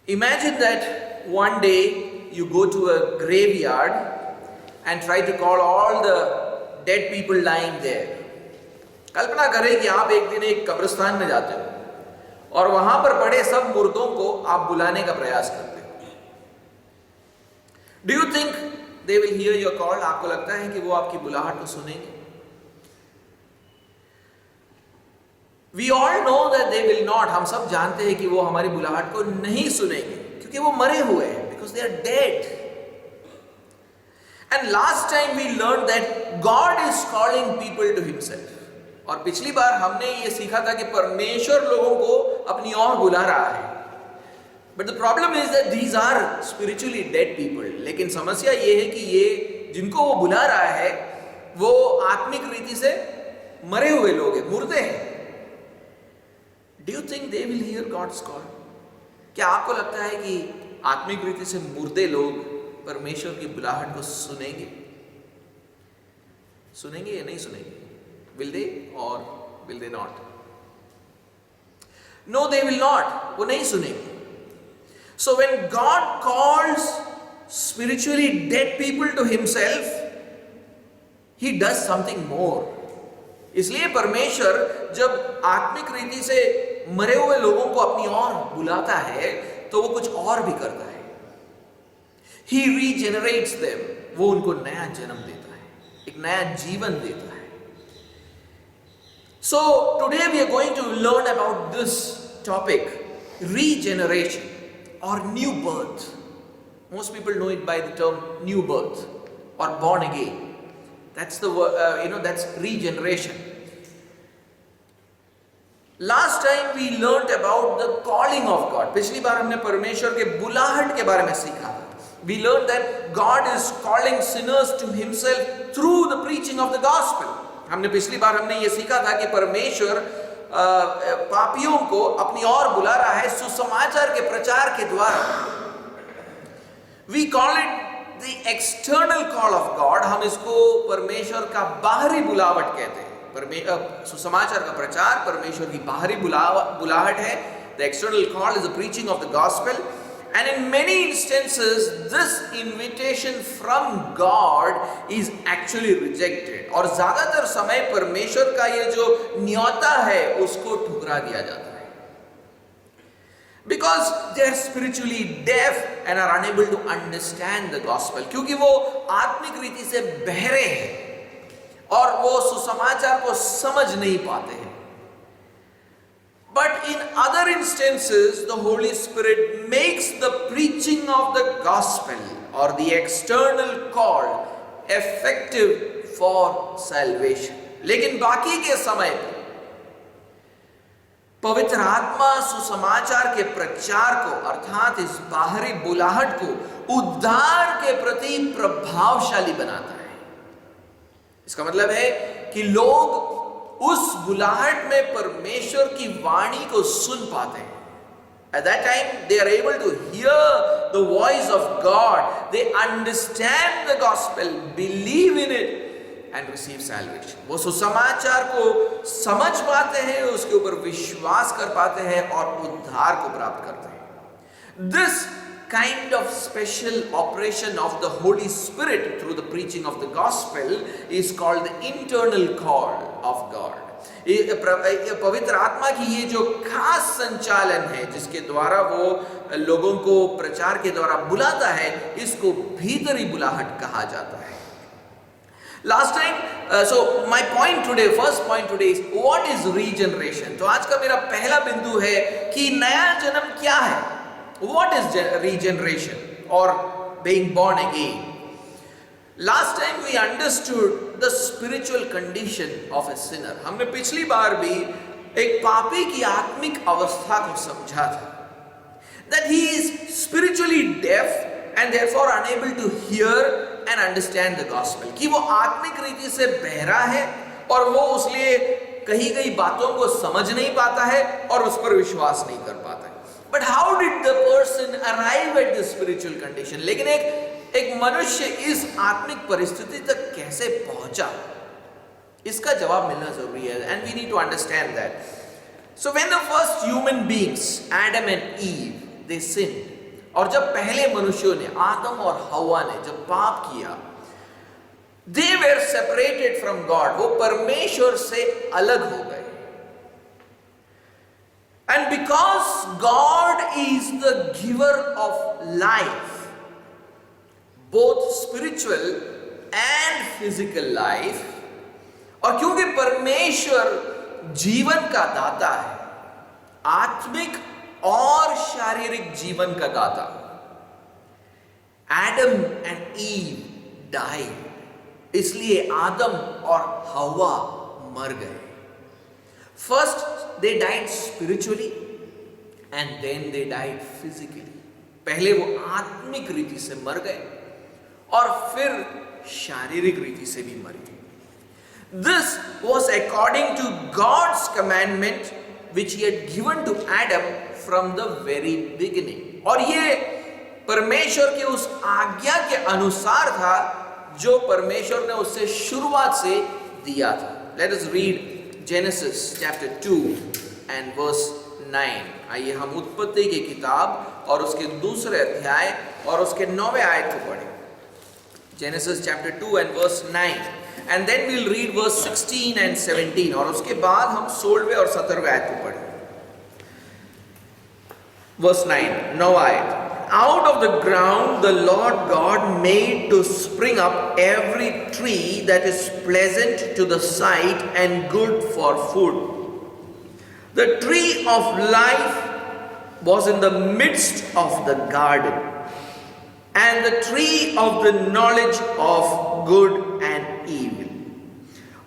Imagine that one day you go to a graveyard and try to call all the dead people lying there. कल्पना करें कि आप एक दिन एक कब्रिस्तान में जाते हो और वहां पर पड़े सब मुर्दों को आप बुलाने का प्रयास करते हो. Do you think they will hear your call? आपको लगता है कि वो आपकी बुलाहट को सुनेंगे? We all know that they will not. हम सब जानते हैं कि वो हमारी बुलाहट को नहीं सुनेंगे क्योंकि वो मरे हुए हैं, because they are dead. And last time we learned that God is calling people to Himself. और पिछली बार हमने ये सीखा था कि परमेश्वर लोगों को अपनी ओर बुला रहा है. But the problem is that these are spiritually dead people. लेकिन समस्या ये है कि ये जिनको वो बुला रहा है वो आत्मिक रीति से मरे हुए लोग हैं, मुर्दे हैं. Do you think they will hear God's call? क्या आपको लगता है कि आत्मिक रीति से मुर्दे लोग परमेश्वर की बुलाहट को सुनेंगे? सुनेंगे या नहीं सुनेंगे? Will they or will they not? No, they will not. वो नहीं सुनेंगे. So when God calls spiritually dead people to Himself, He does something more. इसलिए परमेश्वर जब आत्मिक रीति से मरे हुए लोगों को अपनी ओर बुलाता है तो वो कुछ और भी करता है. He regenerates them. वो उनको नया जन्म देता है, एक नया जीवन देता है. So today we are going to learn about this topic, regeneration or new birth. Most people know it by the term new birth or born again. That's the that's regeneration. Last time we learnt about the calling of God. पिछली बार हमने परमेश्वर के बुलाहट के बारे में सीखा. We learned that God is calling sinners to Himself through the preaching of the gospel. हमने पिछली बार हमने ये सीखा था कि परमेश्वर पापियों को अपनी ओर बुला रहा है सुसमाचार के प्रचार के द्वारा. We call it the external call of God. हम इसको परमेश्वर का बाहरी बुलावट कहते हैं. सुसमाचार का प्रचार परमेश्वर की बाहरी बुलाहट है. The external call is the preaching of the gospel, and in many instances this invitation from God is actually rejected. और ज्यादातर समय परमेश्वर का ये जो न्योता है उसको ठुकरा दिया जाता है. Because they are spiritually deaf and are unable to understand the gospel. क्योंकि वो आत्मिक रीति से बहरे हैं और वो सुसमाचार को समझ नहीं पाते हैं. But in other instances, the Holy Spirit makes the preaching of the gospel or the external call effective for salvation. लेकिन बाकी के समय पर पवित्र आत्मा सुसमाचार के प्रचार को अर्थात इस बाहरी बुलाहट को उद्धार के प्रति प्रभावशाली बनाता है. इसका मतलब है कि लोग उस बुलाहट में परमेश्वर की वाणी को सुन पाते हैं. At that time they are able to hear the voice of God. They understand the gospel, believe in it and receive salvation. वो सुसमाचार को समझ पाते हैं, उसके ऊपर विश्वास कर पाते हैं और उद्धार को प्राप्त करते हैं. This kind of special operation of the Holy Spirit through the preaching of the gospel is called the internal call of God. पवित्र आत्मा की ये जो खास संचालन है जिसके द्वारा वो लोगों को प्रचार के द्वारा बुलाता है, इसको भीतरी बुलाहट कहा जाता है. Last time, so my point today, first point today is what is regeneration. तो आज का मेरा पहला बिंदु है कि नया जन्म क्या है. What is regeneration or being born again? Last time we understood the spiritual condition of a sinner. हमने पिछली बार भी एक पापी की आत्मिक अवस्था को समझा था. That he is spiritually deaf and therefore unable to hear and understand the gospel. कि वो आत्मिक रीति से बहरा है और वो उसलिए कही गई बातों को समझ नहीं पाता है और उस पर विश्वास नहीं कर पाता है. But how did the person arrive at this spiritual condition? लेकिन एक मनुष्य इस आत्मिक परिस्थिति तक कैसे पहुंचा, इसका जवाब मिलना जरूरी है. And we need to understand that. So when the first human beings, Adam and Eve, they sinned. और जब पहले मनुष्यों ने, आदम और हवा ने जब पाप किया, they were separated from God. वो परमेश्वर से अलग हो गए. And because God is the giver of life, both spiritual and physical life, और क्योंकि परमेश्वर जीवन का दाता है, आत्मिक और शारीरिक जीवन का दाता, एडम एंड ईव डाइड. इसलिए आदम और हवा मर गए. First they died spiritually and then they died physically. पहले वो आत्मिक रीति से मर गए और फिर शारीरिक रीति से भी मर गए. This was according to God's commandment which he had given to Adam from the very beginning. और ये परमेश्वर की उस आज्ञा के अनुसार था जो परमेश्वर ने उससे शुरुआत से दिया था. Let us read Genesis chapter 2 and verse 9. आइए हम उत्पत्ति की किताब और उसके दूसरे अध्याय और उसके 9वें आयत को पढ़ें. Genesis chapter 2 and verse 9. And then we'll read verse 16 and 17. और उसके बाद हम 16वें और 17वें आयत को पढ़ें. Verse 9, 9 आयत. Out of the ground the Lord God made to spring up every tree that is pleasant to the sight and good for food. The tree of life was in the midst of the garden, and the tree of the knowledge of good and evil.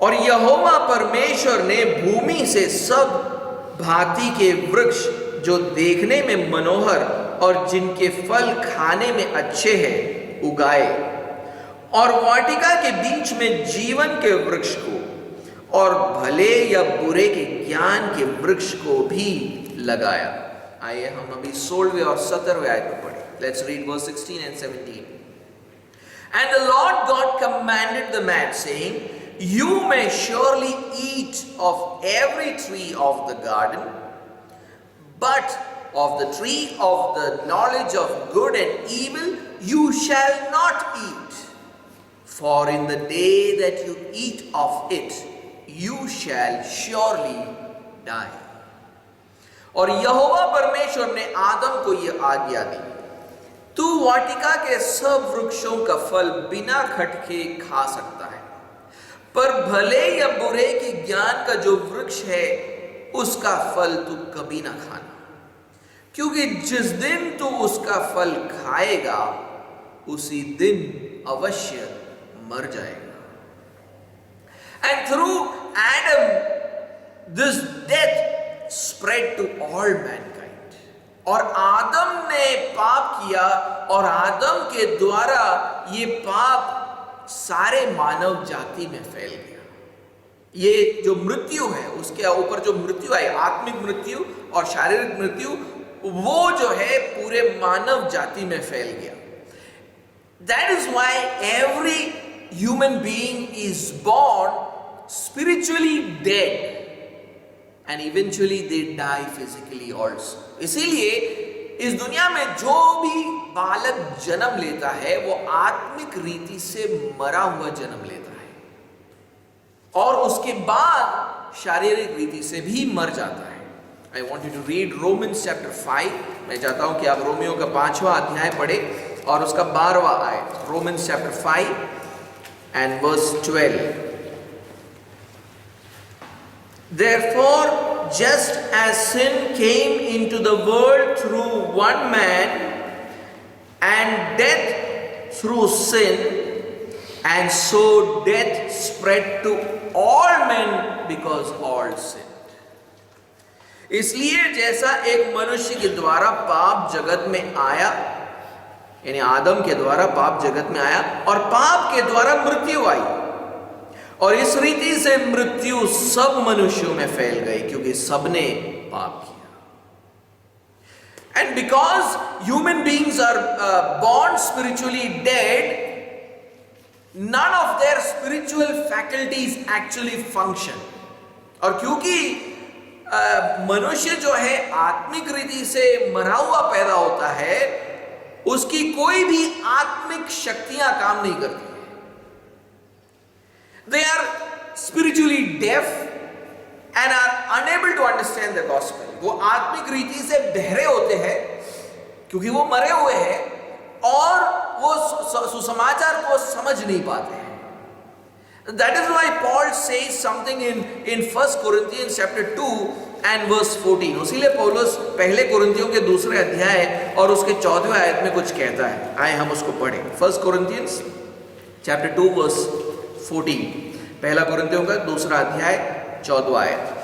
और यहोवा परमेश्वर ने भूमि से सब भांति के वृक्ष जो देखने में मनोहर और जिनके फल खाने में अच्छे हैं उगाए, और वाटिका के बीच में जीवन के वृक्ष को और भले या बुरे के ज्ञान के वृक्ष को भी लगाया. आइए हम अभी 16वें और 17वें आयत को पढ़ें. Let's read verse 16 and 17. And the Lord God commanded the man, saying, You may surely eat of every tree of the garden, but of the tree of the knowledge of good and evil you shall not eat, for in the day that you eat of it you shall surely die. और यहोवा परमेश्वर ने आदम को यह आज्ञा दी, तू वाटिका के सब वृक्षों का फल बिना खटके खा सकता है, पर भले या बुरे के ज्ञान का जो वृक्ष है उसका फल तू कभी ना खाना, क्योंकि जिस दिन तू उसका फल खाएगा उसी दिन अवश्य मर जाएगा. And through Adam this death spread to all mankind. और आदम ने पाप किया और आदम के द्वारा ये पाप सारे मानव जाति में फैल गया. ये जो मृत्यु है उसके ऊपर जो मृत्यु आई, आत्मिक मृत्यु और शारीरिक मृत्यु, वो जो है पूरे मानव जाति में फैल गया. That is why every human being is born spiritually dead and eventually they die physically also. इसीलिए इस दुनिया में जो भी बालक जन्म लेता है वो आत्मिक रीति से मरा हुआ जन्म लेता है और उसके बाद शारीरिक रीति से भी मर जाता है. I want you to read Romans chapter 5. मैं चाहता हूं कि आप रोमियो का 5वां अध्याय पढ़े और उसका 12वां आयत. Romans chapter 5 and verse 12. Therefore, just as sin came into the world through one man, and death through sin, and so death spread to all men because all sinned. इसलिए जैसा एक मनुष्य के द्वारा पाप जगत में आया, यानी आदम के द्वारा पाप जगत में आया और पाप के द्वारा मृत्यु आई, और इस रीति से मृत्यु सब मनुष्यों में फैल गई क्योंकि सबने पाप किया. And because human beings are born spiritually dead, none of their spiritual faculties actually function. और क्योंकि मनुष्य जो है आत्मिक रीति से मरा हुआ पैदा होता है, उसकी कोई भी आत्मिक शक्तियां काम नहीं करती। They are spiritually deaf and are unable to understand the gospel. वो आत्मिक रीति से बहरे होते हैं क्योंकि वो मरे हुए हैं और वो सुसमाचार को समझ नहीं पाते हैं। That is why Paul says something in 1 Corinthians chapter 2 and verse 14. इसीलिए पौलुस पहले कुरिन्थियों के दूसरे अध्याय और उसके 14वें आयत में कुछ कहता है। आए हम उसको पढ़ें। 1 Corinthians chapter 2 verse 14, पहला कुरिन्थियों का दूसरा अध्याय 14वां आयत।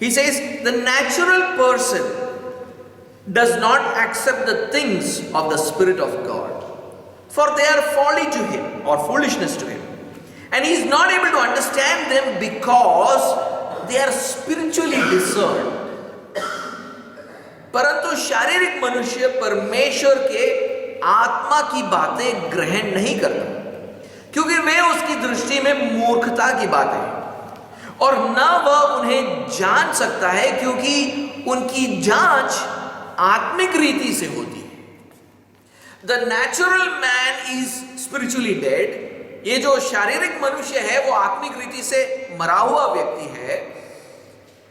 He says, the natural person does not accept the things of the Spirit of God, for they are folly to him or foolishness to him, and he is not able to understand them because they are spiritually discerned. परंतु शारीरिक मनुष्य परमेश्वर के आत्मा की बातें ग्रहण नहीं करता, क्योंकि वे उसकी दृष्टि में मूर्खता की बातें हैं और न वह उन्हें जान सकता है, क्योंकि उनकी जांच आत्मिक रीति से होती है। The natural man is spiritually dead. ये जो शारीरिक मनुष्य है वो आत्मिक रीति से मरा हुआ व्यक्ति है।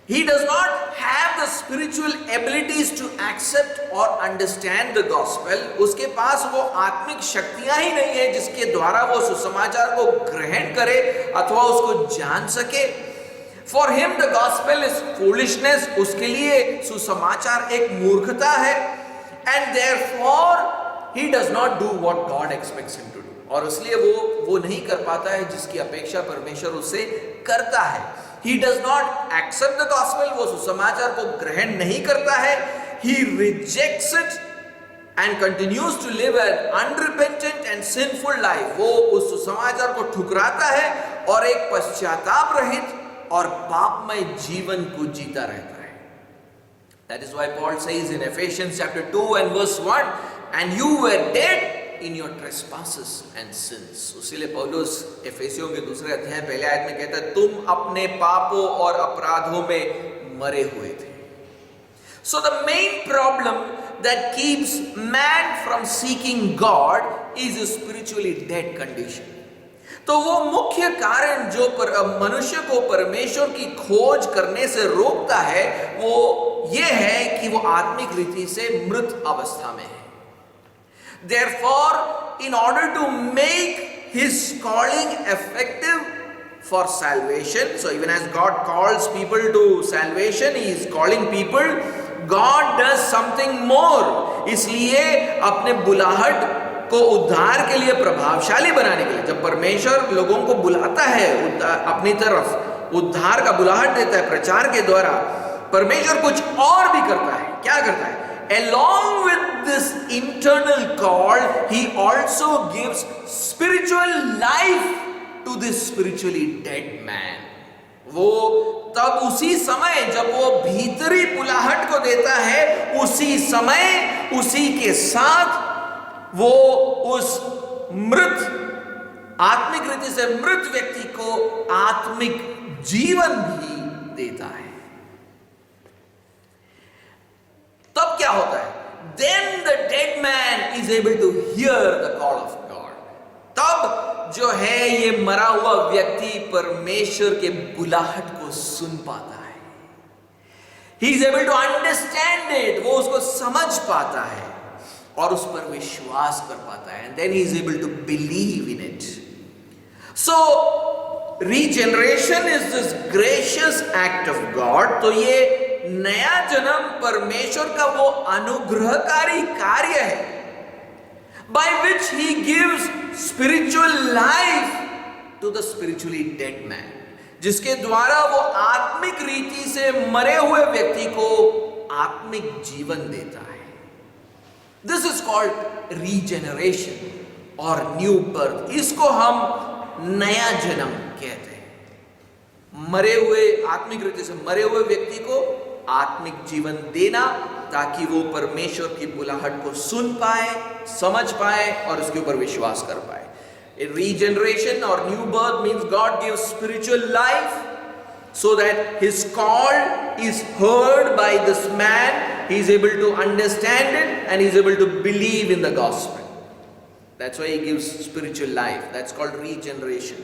He does not have the spiritual abilities to accept or understand the gospel. उसके पास वो आत्मिक शक्तियां ही नहीं है जिसके द्वारा वो सुसमाचार को ग्रहण करे अथवा उसको जान सके। For him the gospel is foolishness. उसके लिए सुसमाचार एक मूर्खता है। And therefore he does not do what God expects him to do. और इसलिए वो नहीं कर पाता है जिसकी अपेक्षा परमेश्वर उससे करता है। He does not accept the gospel. वो सुसमाचार को ग्रहण नहीं करता है। He rejects it and continues to live an unrepentant and sinful life. वो उस सुसमाचार को ठुकराता है और एक पश्चाताप रहित और पापमय जीवन को जीता रहता है। That is why Paul says in Ephesians chapter 2 and verse 1, and you were dead in your trespasses and sins. उसीलिए पौलुस एफेसियों के दूसरे अध्याय पहले आयत में कहता है, तुम अपने पापों और अपराधों में मरे हुए थे। So the main problem that keeps man from seeking God is a spiritually dead condition. तो वो मुख्य कारण जो मनुष्य को परमेश्वर की खोज करने से रोकता है वो ये है कि वो आत्मिक रीति से मृत अवस्था में है। Therefore, in order to make his calling effective for salvation, so even as God calls people to salvation, he is calling people, God does something more. इसलिए अपने बुलाहट को उद्धार के लिए प्रभावशाली बनाने के लिए जब परमेश्वर लोगों को बुलाता है अपनी तरफ, उद्धार का बुलाहट देता है प्रचार के द्वारा, परमेश्वर कुछ और भी करता है। क्या करता है? Along with this internal call, he also gives spiritual life to this spiritually dead man. वो तब उसी समय जब वो भीतरी बुलाहट को देता है, उसी समय उसी के साथ वो उस मृत आत्मिक रीति से मृत व्यक्ति को आत्मिक जीवन भी देता है। तब क्या होता है? Then the dead man is able to hear the call of God. तब जो है ये मरा हुआ व्यक्ति परमेश्वर के बुलाहट को सुन पाता है। He is able to understand it. वो उसको समझ पाता है और उस पर विश्वास कर पाता है। And then he is able to believe in it. So regeneration is this gracious act of God. तो ये नया जन्म परमेश्वर का वो अनुग्रहकारी कार्य है by which he gives spiritual life to the spiritually dead man, जिसके द्वारा वो आत्मिक रीति से मरे हुए व्यक्ति को आत्मिक जीवन देता है। This is called regeneration or new birth. इसको हम नया जन्म कहते हैं। मरे हुए आत्मिक रीति से मरे हुए व्यक्ति को आत्मिक जीवन देना ताकि वो परमेश्वर की बुलाहट को सुन पाए, समझ पाए और उसके ऊपर विश्वास कर पाए। Regeneration or new birth means God gives spiritual life so that his call is heard by this man. He is able to understand it and he is able to believe in the gospel. That's why he gives spiritual life. That's called regeneration.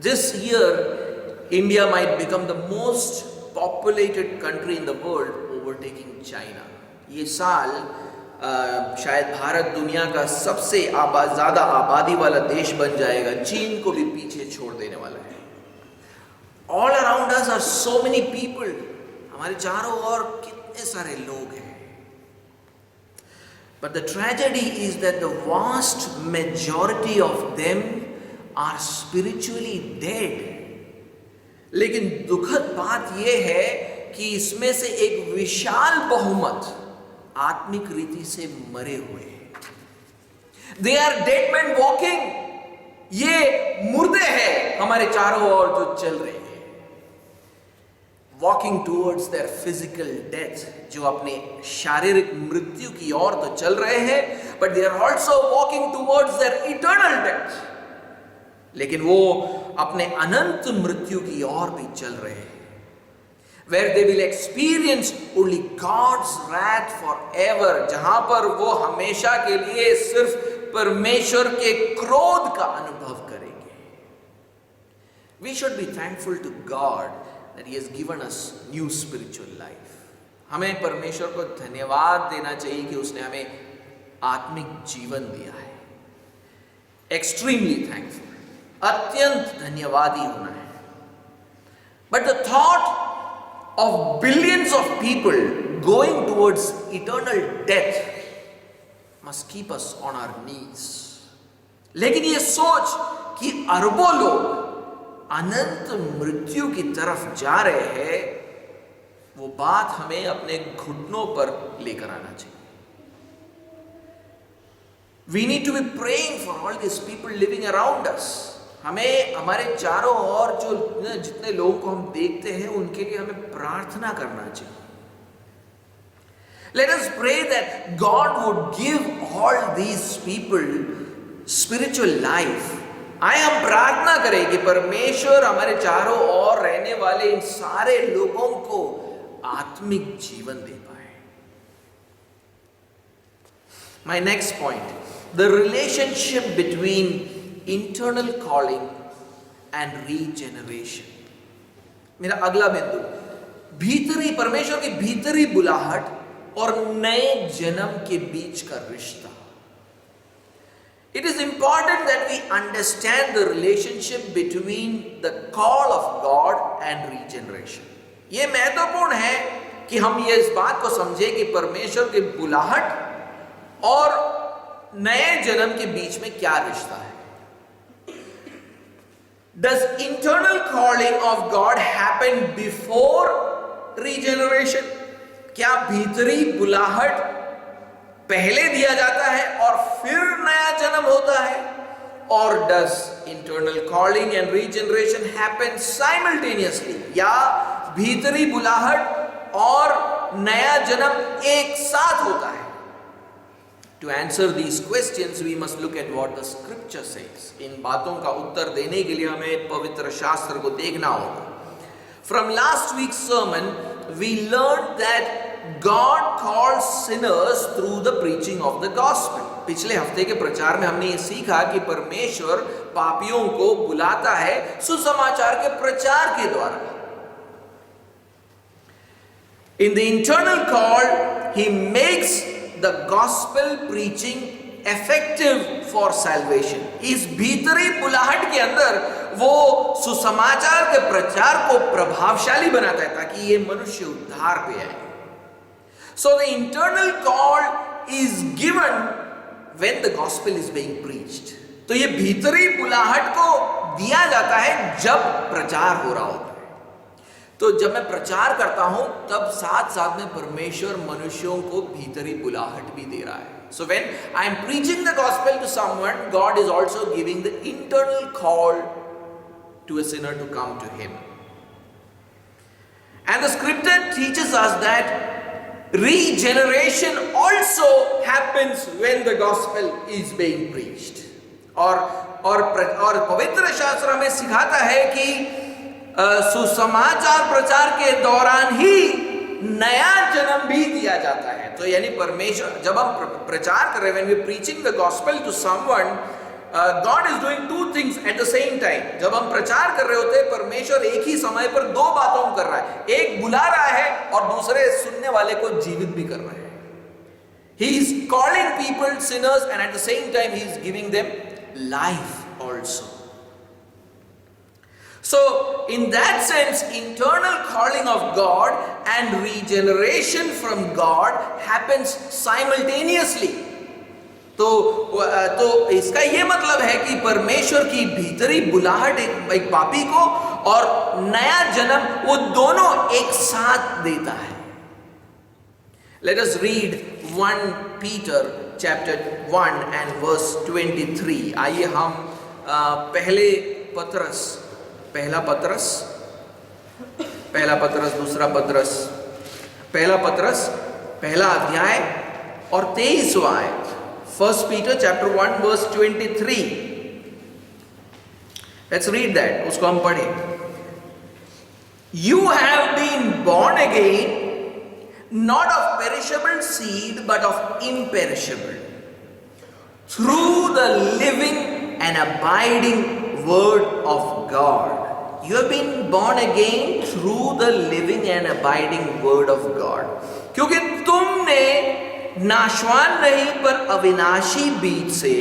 This year, India might become the most populated country in the world, overtaking China. ये साल शायद भारत दुनिया का सबसे ज़्यादा आबादी वाला देश बन जाएगा, चीन को भी पीछे छोड़ देने वाला है. All around us are so many people. हमारे चारों ओर कितने सारे लोग हैं. But the tragedy is that the vast majority of them are spiritually dead. लेकिन दुखद बात यह है कि इसमें से एक विशाल बहुमत आत्मिक रीति से मरे हुए हैं. They are dead men walking. ये मुर्दे हैं हमारे चारों ओर जो चल रहे हैं. Walking towards their physical death, जो अपने शारीरिक मृत्यु की ओर तो चल रहे हैं, but they are also walking towards their eternal death. लेकिन वो अपने अनंत मृत्यु की ओर भी चल रहे हैं, where they will experience only God's wrath forever, जहां पर वो हमेशा के लिए सिर्फ परमेश्वर के क्रोध का अनुभव करेंगे. We should be thankful to God that he has given us new spiritual life. हमें परमेश्वर को धन्यवाद देना चाहिए कि उसने हमें आत्मिक जीवन दिया है. Extremely thankful. अत्यंत धन्यवादी होना है. But the thought of billions of people going towards eternal death must keep us on our knees. लेकिन ये सोच कि अरबों लोग अनंत मृत्यु की तरफ जा रहे हैं, वो बात हमें अपने घुटनों पर लेकर आना चाहिए. We need to be praying for all these people living around us. हमें हमारे चारों ओर जो जितने लोगों को हम देखते हैं उनके लिए हमें प्रार्थना करना चाहिए. Let us pray that God would give all these people spiritual life. आए हम प्रार्थना करें कि परमेश्वर हमारे चारों ओर रहने वाले इन सारे लोगों को आत्मिक जीवन दे पाए. My next point, the relationship between internal calling and regeneration. मेरा अगला बिंदु, भीतरी परमेश्वर की भीतरी बुलाहट और नए जन्म के बीच का रिश्ता. It is important that we understand the relationship between the call of God and regeneration. ये महत्वपूर्ण है कि हम ये इस बात को समझें कि परमेश्वर की बुलाहट और नए जन्म के बीच में क्या रिश्ता है. Does internal calling of God happen before regeneration? क्या भीतरी बुलाहट पहले दिया जाता है और फिर नया जन्म होता है? Or does internal calling and regeneration happen simultaneously? या भीतरी बुलाहट और नया जन्म एक साथ होता है? To answer these questions, we must look at what the scripture says. इन बातों का उत्तर देने के लिए हमें पवित्र शास्त्र को देखना होगा. From last week's sermon, we learned that God calls sinners through the preaching of the gospel. पिछले हफ्ते के प्रचार में हमने ये सीखा कि परमेश्वर पापियों को बुलाता है सुसमाचार के प्रचार के द्वारा. In the internal call, he makes the gospel preaching effective for salvation. इस भीतरी बुलाहट के अंदर वो सुसमाचार के प्रचार को प्रभावशाली बनाता है ताकि ये मनुष्य उद्धार पे आए. So the internal call is given when the gospel is being preached. तो ये भीतरी बुलाहट को दिया जाता है जब प्रचार हो रहा होता है. तो जब मैं प्रचार करता हूं तब साथ साथ में परमेश्वर मनुष्यों को भीतरी बुलाहट भी दे रहा है. So when I am preaching the gospel to someone, God is also giving the internal call to a sinner to come to him. And the scripture teaches us that regeneration also happens when the gospel is being preached. और पवित्र शास्त्र हमें सिखाता है कि सुसमाचार प्रचार के दौरान ही नया जन्म भी दिया जाता है। तो यानी परमेश्वर, जब हम प्रचार कर रहे हैं, when we preaching the gospel to someone, God is doing two things at the same time। जब हम प्रचार कर रहे होते हैं, परमेश्वर एक ही समय पर दो बातों को कर रहा है, एक बुला रहा है और दूसरे सुनने वाले को जीवित भी कर रहा है। He is calling people sinners and at the same time he is giving them life also। So in that sense, internal calling of God and regeneration from God happens simultaneously। तो इसका ये मतलब है कि परमेश्वर की भीतरी बुलाहट एक पापी को और नया जन्म, वो दोनों एक साथ देता है। Let us read 1 Peter chapter 1 and verse 23। आइए हम पहला पत्रस दूसरा पत्रस, पहला अध्याय और 23वां आयत। 1 Peter chapter 1 verse 23। Let's read that, उसको हम पढ़ें। You have been born again, not of perishable seed but of imperishable, through the living and abiding word of God। You have been born again through the living and abiding word of God। क्योंकि तुमने नाशवान नहीं पर अविनाशी बीज से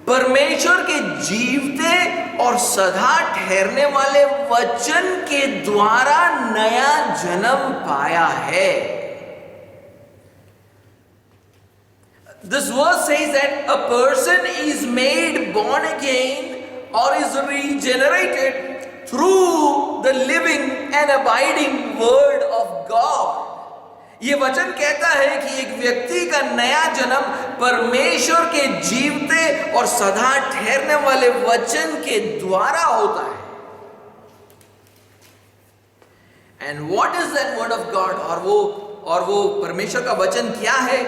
परमेश्वर के जीवते और सदा ठहरने वाले वचन के द्वारा नया जन्म पाया है। This verse says that a person is made born again or is regenerated through the living and abiding word of God। ये वचन कहता है कि एक व्यक्ति का नया जन्म परमेश्वर के जीवते और सदा ठहरने वाले वचन के द्वारा होता है। And what is that word of God? और वो परमेश्वर का वचन क्या है?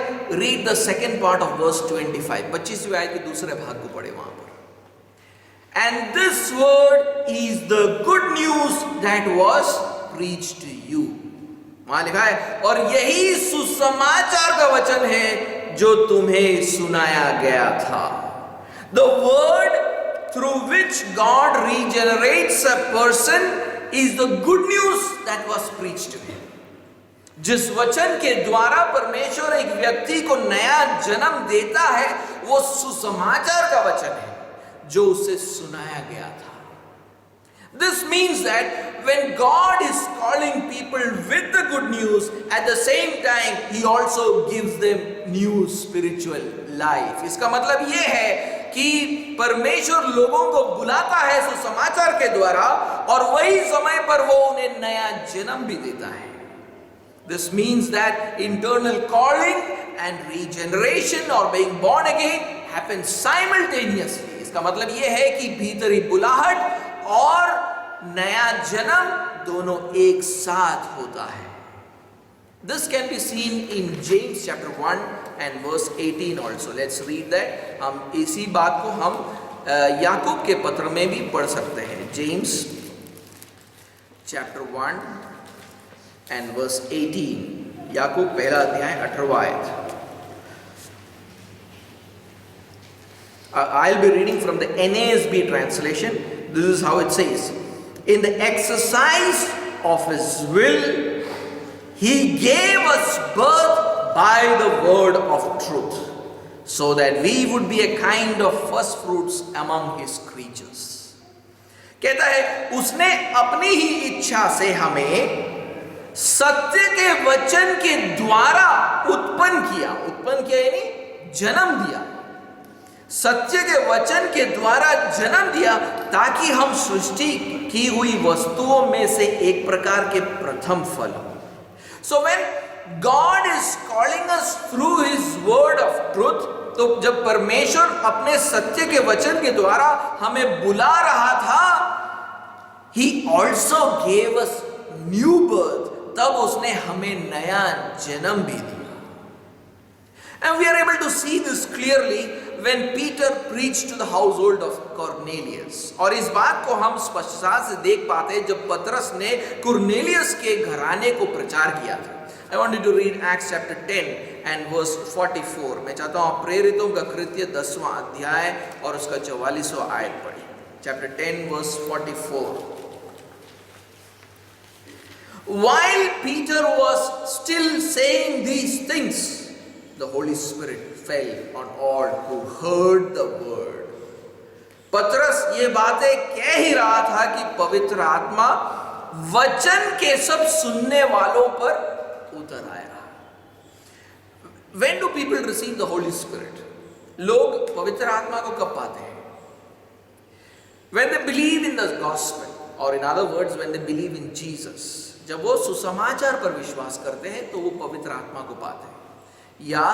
Read the second part of verse 25। 25वीं आयत के दूसरे भाग को पढ़े वहां पर। And this word is the good news that was preached to you। वहां लिखा है, और यही सुसमाचार का वचन है जो तुम्हें सुनाया गया था। The word through which God regenerates a person is the good news that was preached to him। जिस वचन के द्वारा परमेश्वर एक व्यक्ति को नया जन्म देता है, वो सुसमाचार का वचन है जो उसे सुनाया गया था। This means that when God is calling people with the good news, at the same time He also gives them new spiritual life। इसका मतलब ये है कि परमेश्वर लोगों को बुलाता है सुसमाचार के द्वारा और वही समय पर वो उन्हें नया जन्म भी देता है। This means that internal calling and regeneration or being born again happens simultaneously। इसका मतलब ये है कि भीतरी बुलाहट और नया जन्म दोनों एक साथ होता है। This can be seen in James chapter 1 and verse 18 also। Let's read that। हम इसी बात को हम याकूब के पत्र में भी पढ़ सकते हैं। James chapter 1 and verse 18। याकूब पहला अध्याय 18वां आयत। I'll be reading from the NASB translation। This is how it says। In the exercise of His will, He gave us birth by the word of truth, so that we would be a kind of first fruits among His creatures। कहता है, उसने अपनी ही इच्छा से हमें सत्य के वचन के द्वारा उत्पन्न किया यानी जन्म दिया। सत्य के वचन के द्वारा जन्म दिया ताकि हम सृष्टि की हुई वस्तुओं में से एक प्रकार के प्रथम फल हो। So when God is calling us through His word of truth, तो जब परमेश्वर अपने सत्य के वचन के द्वारा हमें बुला रहा था, He also gave us new birth। तब उसने हमें नया जन्म भी दिया। And we are able to see this clearly when Peter preached to the household of Cornelius. और इस बात को हम स्पष्टता से देख पाते हैं जब पतरस ने कुरनेलियस के घराने को प्रचार किया था. I want you to read Acts chapter 10 and verse 44. मैं चाहता हूँ प्रेरितों का कृत्य 10वां अध्याय और उसका 44वां आयत पढ़िए. Chapter 10 verse 44. While Peter was still saying these things, the Holy Spirit fell on all who heard the word. पतरस ये बातें कह ही रहा था कि पवित्र आत्मा वचन के सब सुनने वालों पर उतर आया. When do people receive the Holy Spirit? लोग पवित्र आत्मा को कब पाते हैं? When they believe in the gospel, or in other words, when they believe in Jesus. जब वो सुसमाचार पर विश्वास करते हैं तो वो पवित्र आत्मा को पाते हैं, या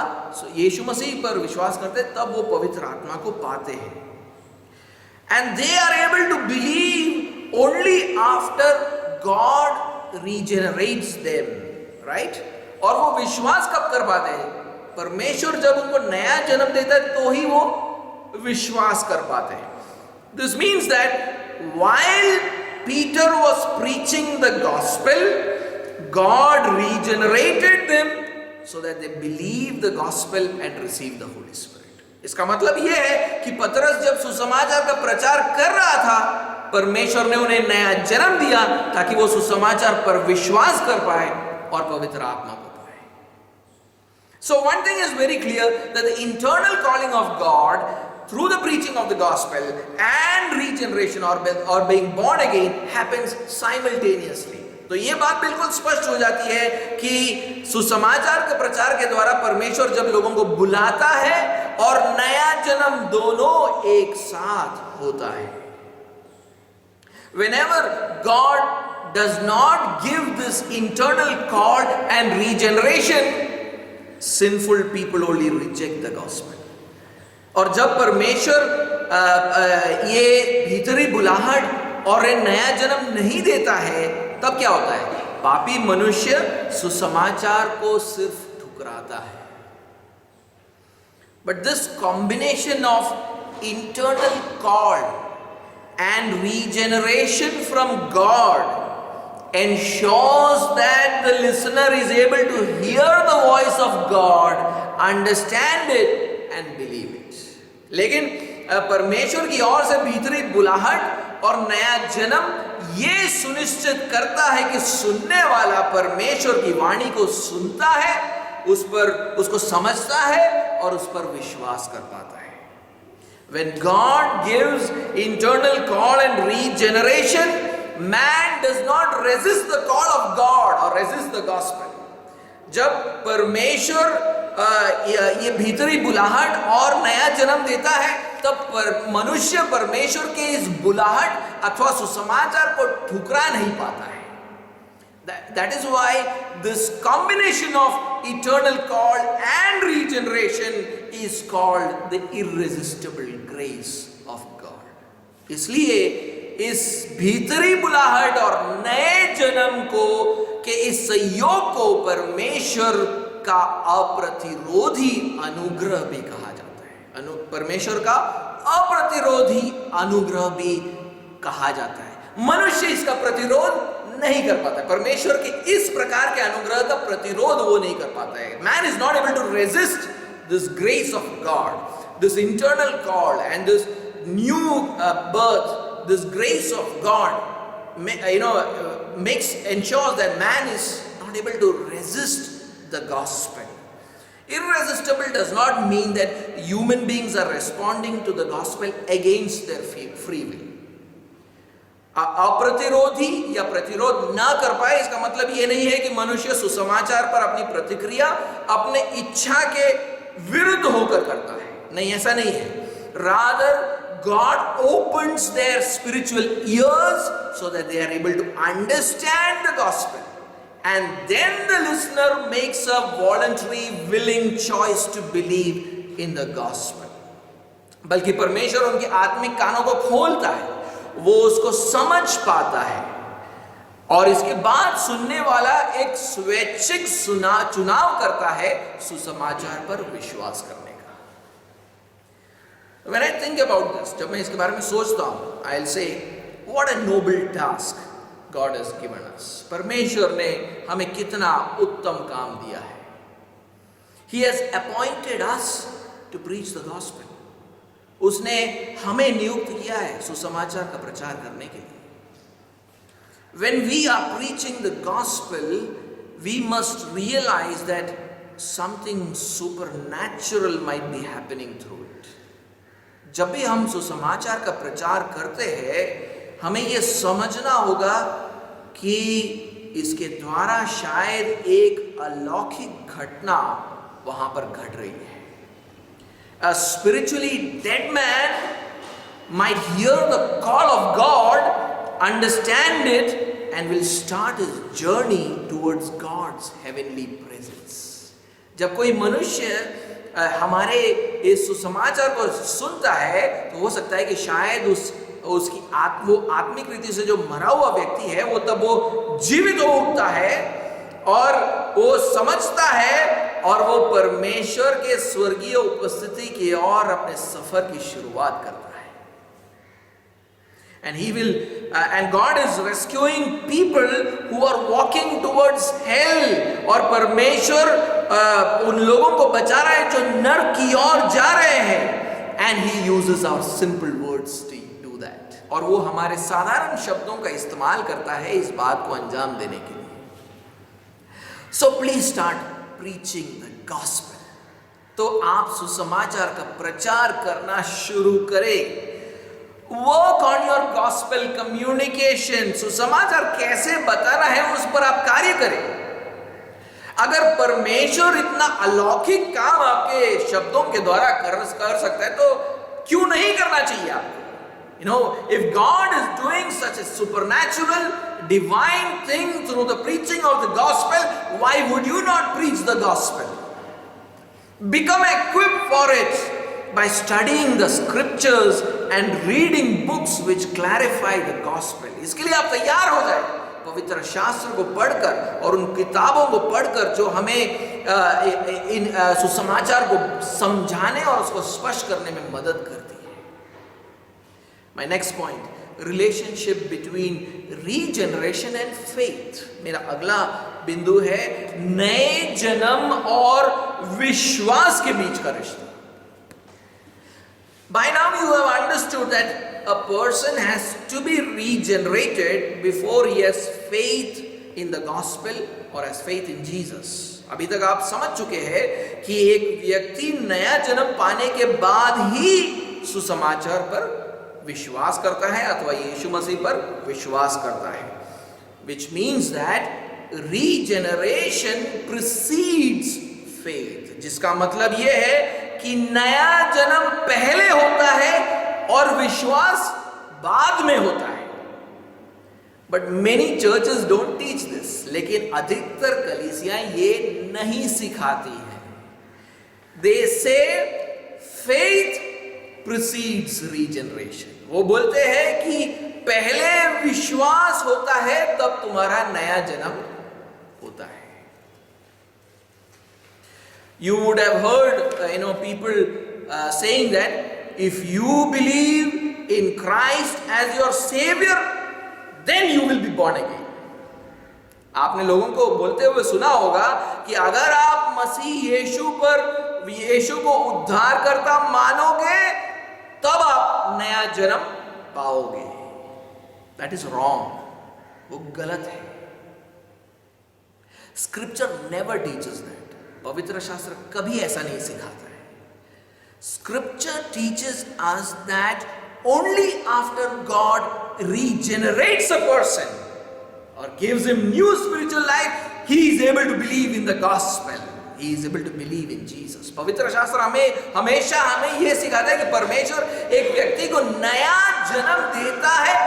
यीशु मसीह पर विश्वास करते हैं तब वो पवित्र आत्मा को पाते हैं. And they are able to believe only after God regenerates them, right? और वो विश्वास कब कर पाते हैं? परमेश्वर जब उनको नया जन्म देता है तो ही वो विश्वास कर पाते हैं. This means that while Peter was preaching the gospel, God regenerated them so that they believe the gospel and receive the Holy Spirit. इसका मतलब यह है कि पतरस जब सुसमाचार का प्रचार कर रहा था, परमेश्वर ने उन्हें नया जन्म दिया ताकि वो सुसमाचार पर विश्वास कर पाए और पवित्र आत्मा को पाए. So one thing is very clear, that the internal calling of God through the preaching of the gospel and regeneration or being born again happens simultaneously. तो ये बात बिल्कुल स्पष्ट हो जाती है कि सुसमाचार के प्रचार के द्वारा परमेश्वर जब लोगों को बुलाता है और नया जन्म दोनों एक साथ होता है. Whenever God does not give this internal call and regeneration, sinful people only reject the gospel. और जब परमेश्वर ये भीतरी बुलाहट और ये नया जन्म नहीं देता है तब क्या होता है? पापी मनुष्य सुसमाचार को सिर्फ ठुकराता है. But this combination of internal call and regeneration from God ensures that the listener is able to hear the voice of God, understand it and believe it. लेकिन परमेश्वर की ओर से भीतरी बुलाहट और नया जन्म ये सुनिश्चित करता है कि सुनने वाला परमेश्वर की वाणी को सुनता है, उस पर उसको समझता है और उस पर विश्वास कर पाता है. When God gives internal call and regeneration, man does not resist the call of God or resist the gospel. जब परमेश्वर ये भीतरी बुलाहट और नया जन्म देता है तब मनुष्य परमेश्वर के इस बुलाहट अथवा सुसमाचार को ठुकरा नहीं पाता है. That is why this combination of eternal call and regeneration is called the irresistible grace of God. इसलिए इस भीतरी बुलाहट और नए जन्म को के इस संयोग को परमेश्वर का अप्रतिरोधी अनुग्रह भी कहा जाता है. परमेश्वर का अप्रतिरोधी अनुग्रह भी कहा जाता है. मनुष्य इसका प्रतिरोध नहीं कर पाता है. परमेश्वर के इस प्रकार के अनुग्रह का प्रतिरोध वो नहीं कर पाता है. Man is not able to resist this grace of God, this internal call and this new birth, this grace of God, ensures that man is not able to resist the gospel. Irresistible does not mean that human beings are responding to the gospel against their free will. अप्रतिरोधी या प्रतिरोध ना कर पाए इसका मतलब ये नहीं है कि मनुष्य सुसमाचार पर अपनी प्रतिक्रिया अपने इच्छा के विरुद्ध होकर करता है. नहीं, ऐसा नहीं है. Rather, God opens their spiritual ears so that they are able to understand the gospel. And then the listener makes a voluntary, willing choice to believe in the gospel. बल्कि परमेश्वर उनके आत्मिक कानों को खोलता है, वो उसको समझ पाता है और इसके बाद सुनने वाला एक स्वैच्छिक चुनाव करता है सुसमाचार पर विश्वास करने का। When I think about this, जब मैं इसके बारे में सोचता हूं, I'll say, what a noble task God has given us. परमेश्वर ने हमें कितना उत्तम काम दिया है। He has appointed us to preach the gospel. उसने हमें नियुक्त किया है सुसमाचार का प्रचार करने के लिए। When we are preaching the gospel, we must realize that something supernatural might be happening through it. जब भी हम सुसमाचार का प्रचार करते हैं, हमें यह समझना होगा कि इसके द्वारा शायद एक अलौकिक घटना वहां पर घट रही है। A spiritually dead man might hear the call of God, understand it, and will start his journey towards God's heavenly presence. जब कोई मनुष्य हमारे इस सुसमाचार को सुनता है, तो हो सकता है कि शायद उसकी वो आत्मिक रीति से जो मरा हुआ व्यक्ति है, वो तब वो जीवित हो उठता है और वो समझता है और वो परमेश्वर के स्वर्गीय उपस्थिति की ओर अपने सफर की शुरुआत करता है। And he will, and God is rescuing people who are walking towards hell. और परमेश्वर उन लोगों को बचा रहा है जो नरक की ओर जा रहे हैं। And he uses our simple words to do that. और वो हमारे साधारण शब्दों का इस्तेमाल करता है इस बात को अंजाम देने के लिए। So please start preaching the gospel. तो आप सुसमाचार का प्रचार करना शुरू करें। Work on your gospel communication. सुसमाचार कैसे बताना है उस पर आप कार्य करें। अगर परमेश्वर इतना अलौकिक काम आपके शब्दों के द्वारा कर सकता है, तो क्यों नहीं करना चाहिए आपको? You know, if God is doing such a supernatural, divine thing through the preaching of the gospel, why would you not preach the gospel? Become equipped for it by studying the scriptures and reading books which clarify the gospel. इसके लिए आप तैयार हो जाए पवित्र शास्त्र को पढ़कर और उन किताबों को पढ़कर जो हमें इन सुसमाचार को समझाने और उसको स्पष्ट करने में मदद करती है। My next point, relationship between regeneration and faith. मेरा अगला बिंदु है नए जन्म और विश्वास के बीच का रिश्ता। By now you have understood that a person has to be regenerated before he has faith in the gospel or has faith in Jesus. अभी तक आप समझ चुके हैं कि एक व्यक्ति नया जन्म पाने के बाद ही सुसमाचार पर विश्वास करता है अथवा यीशु मसीह पर विश्वास करता है, which means that regeneration precedes faith. जिसका मतलब यह है कि नया जन्म पहले होता है और विश्वास बाद में होता है। But many churches don't teach this. लेकिन अधिकतर कलीसियां ये नहीं सिखाती हैं। They say faith precedes regeneration. वो बोलते हैं कि पहले विश्वास होता है तब तुम्हारा नया जन्म होता है। You would have heard, people saying that if you believe in Christ as your Savior, then you will be born again. आपने लोगों को बोलते हुए सुना होगा कि अगर आप मसीह यीशु को उद्धारकर्ता मानोगे, तब आप नया जन्म पाओगे। That is wrong. वो गलत है। Scripture never teaches that. पवित्र शास्त्र कभी ऐसा नहीं सिखाता है। Scripture teaches us that only after God regenerates a person or gives him new spiritual life, he is able to believe in the gospel. He is able to believe in Jesus. पवित्र शास्त्र हमेशा हमें यह सिखाता है कि परमेश्वर एक व्यक्ति को नया जन्म देता है,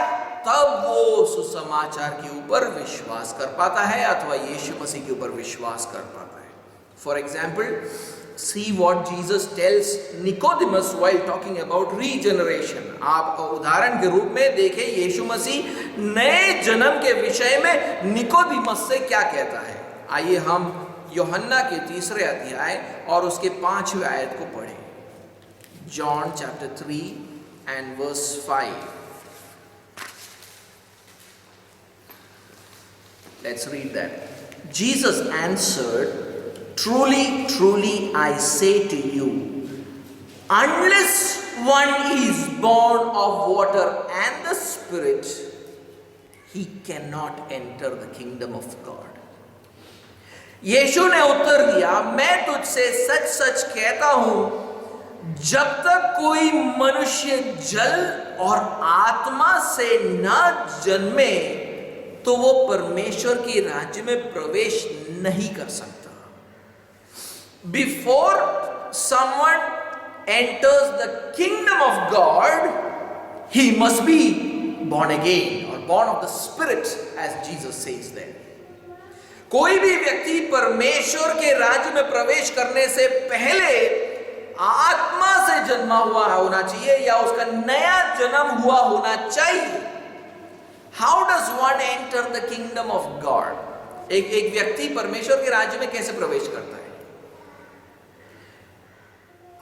तब वो सुसमाचार के ऊपर विश्वास कर पाता है अथवा यीशु मसीह के ऊपर विश्वास कर पाता है। For example, See what Jesus tells Nicodemus while talking about regeneration. आप उदाहरण के रूप में देखें यीशु मसीह नए जन्म के विषय में निकोदिमस से क्या कहता है। आइए हम यूहन्ना के 3 अध्याय और उसके 5वें आयत को पढ़ें। John chapter 3 and verse 5. Let's read that. Jesus answered, "Truly, truly, I say to you, unless one is born of water and the Spirit, he cannot enter the kingdom of God." यीशु ने उत्तर दिया, मैं तुझसे सच सच कहता हूं, जब तक कोई मनुष्य जल और आत्मा से न जन्मे तो वो परमेश्वर के राज्य में प्रवेश नहीं कर सकता। Before someone enters the kingdom of God, he must be born again or born of the Spirit, as Jesus says there. कोई भी व्यक्ति परमेश्वर के राज्य में प्रवेश करने से पहले आत्मा से जन्मा हुआ होना चाहिए या उसका नया जन्म हुआ होना चाहिए। How does one enter the kingdom of God? एक व्यक्ति परमेश्वर के राज्य में कैसे प्रवेश करता है?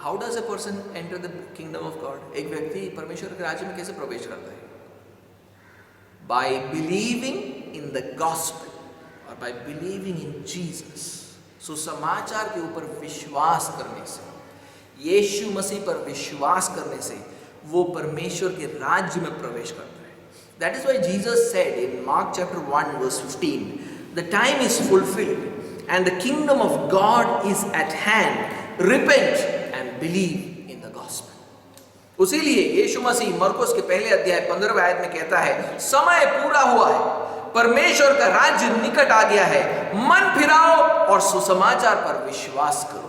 How does a person enter the kingdom of God? एक व्यक्ति परमेश्वर के राज्य में कैसे प्रवेश करता है? By believing in the gospel or by believing in Jesus. सुसमाचार के ऊपर विश्वास करने से, यीशु मसीह पर विश्वास करने से वो परमेश्वर के राज्य में प्रवेश करता है। That is why Jesus said in Mark chapter 1 verse 15, "The time is fulfilled and the kingdom of God is at hand. Repent and believe in the gospel." उसीलिए यीशु मसीह मरकुस के पहले अध्याय 15वें आयत में कहता है, समय पूरा हुआ है, परमेश्वर का राज्य निकट आ गया है, मन फिराओ और सुसमाचार पर विश्वास करो।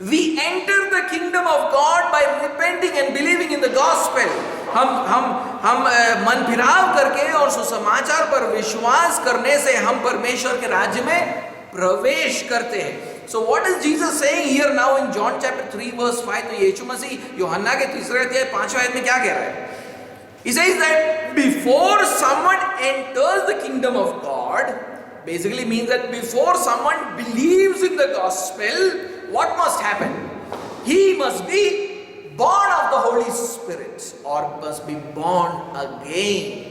We enter the kingdom of God by repenting and believing in the gospel. हम मन फिराव करके और सुसमाचार पर विश्वास करने से हम परमेश्वर के राज्य में प्रवेश करते हैं। So what is Jesus saying here now in John chapter 3 verse 5? तो यीशु मसीह यूहन्ना के 3 अध्याय 5वें आयत में क्या कह रहा है? He says that before someone enters the kingdom of God, basically means that before someone believes in the gospel, what must happen? He must be born of the Holy Spirit or must be born again.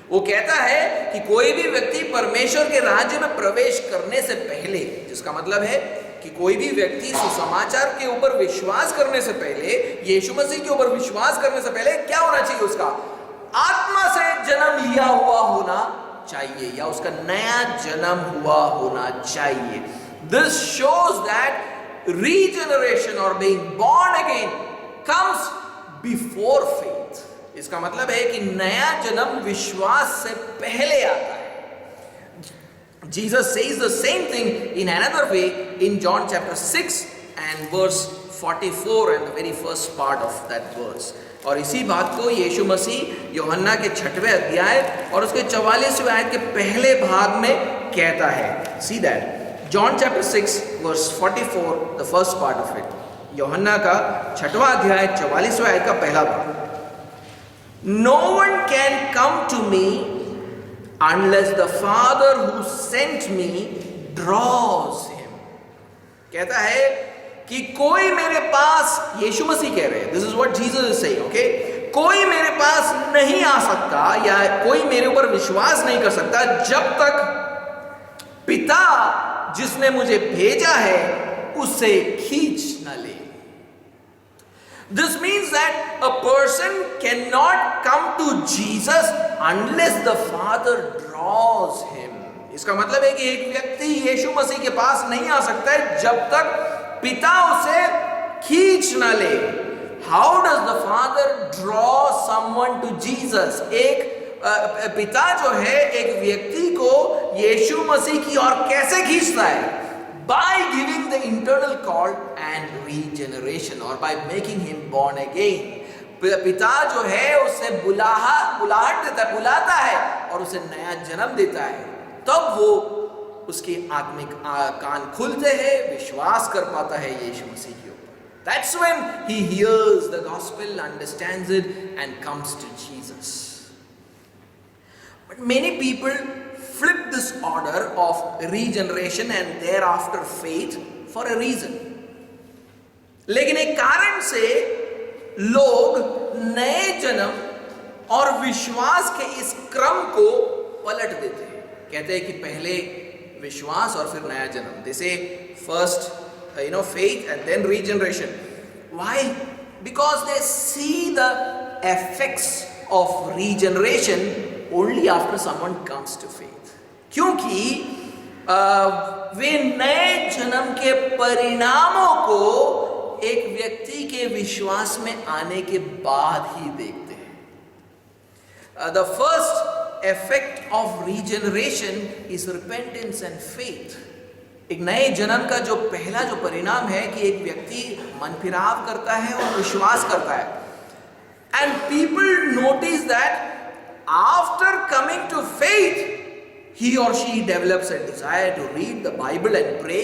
वो कहता है कि कोई भी व्यक्ति परमेश्वर के राज्य में प्रवेश करने से पहले, जिसका मतलब है कि कोई भी व्यक्ति सुसमाचार के ऊपर विश्वास करने से पहले, यीशु मसीह के ऊपर विश्वास करने से पहले क्या होना चाहिए? उसका आत्मा से जन्म लिया हुआ होना चाहिए या उसका नया जन्म हुआ होना चाहिए। This shows that regeneration or being born again comes before faith. इसका मतलब है कि नया जन्म विश्वास से पहले आता है। Jesus says the same thing in another way in John chapter 6 and verse 44 and the very first part of that verse. और इसी बात को यीशु मसीह यूहन्ना के 6वें अध्याय और उसके 44वें आयत के पहले भाग में कहता है। See that. John chapter 6 verse 44, the first part of it. यूहन्ना का 6वां अध्याय 44वें आयत का पहला भाग। No one can come to me unless the Father who sent me draws him. कहता है कि कोई मेरे पास, यीशु मसीह कह रहे हैं, this is what Jesus is saying, okay? कोई मेरे पास नहीं आ सकता या कोई मेरे ऊपर विश्वास नहीं कर सकता जब तक पिता जिसने मुझे भेजा है उसे खींच न ले। This means that a person cannot come to Jesus unless the Father draws him. इसका मतलब है कि एक व्यक्ति यीशु मसीह के पास नहीं आ सकता है जब तक पिता उसे खींच न ले। How does the Father draw someone to Jesus? एक पिता जो है एक व्यक्ति को यीशु मसीह की ओर कैसे खींचता है? By giving the internal call and regeneration or by making him born again. पिता जो है उसे बुलाहट देता है, बुलाता है और उसे नया जन्म देता है, तब वो उसके आत्मिक कान खुलते हैं, विश्वास कर पाता है यीशु मसीह के ऊपर. That's when he hears the gospel, understands it and comes to Jesus. But many people flip this order of regeneration and thereafter faith for a reason. लेकिन एक कारण से लोग नए जन्म और विश्वास के इस क्रम को पलट देते हैं. कहते हैं कि पहले विश्वास और फिर नया जन्म. They say first faith and then regeneration. Why? Because they see the effects of regeneration only after someone comes to faith. क्योंकि वे नए जन्म के परिणामों को एक व्यक्ति के विश्वास में आने के बाद ही देखते हैं. The first effect of regeneration is repentance and faith. एक नए जन्म का जो पहला जो परिणाम है कि एक व्यक्ति मन फिराव करता है और विश्वास करता है. And people notice that after coming to faith, he or she develops a desire to read the Bible and pray.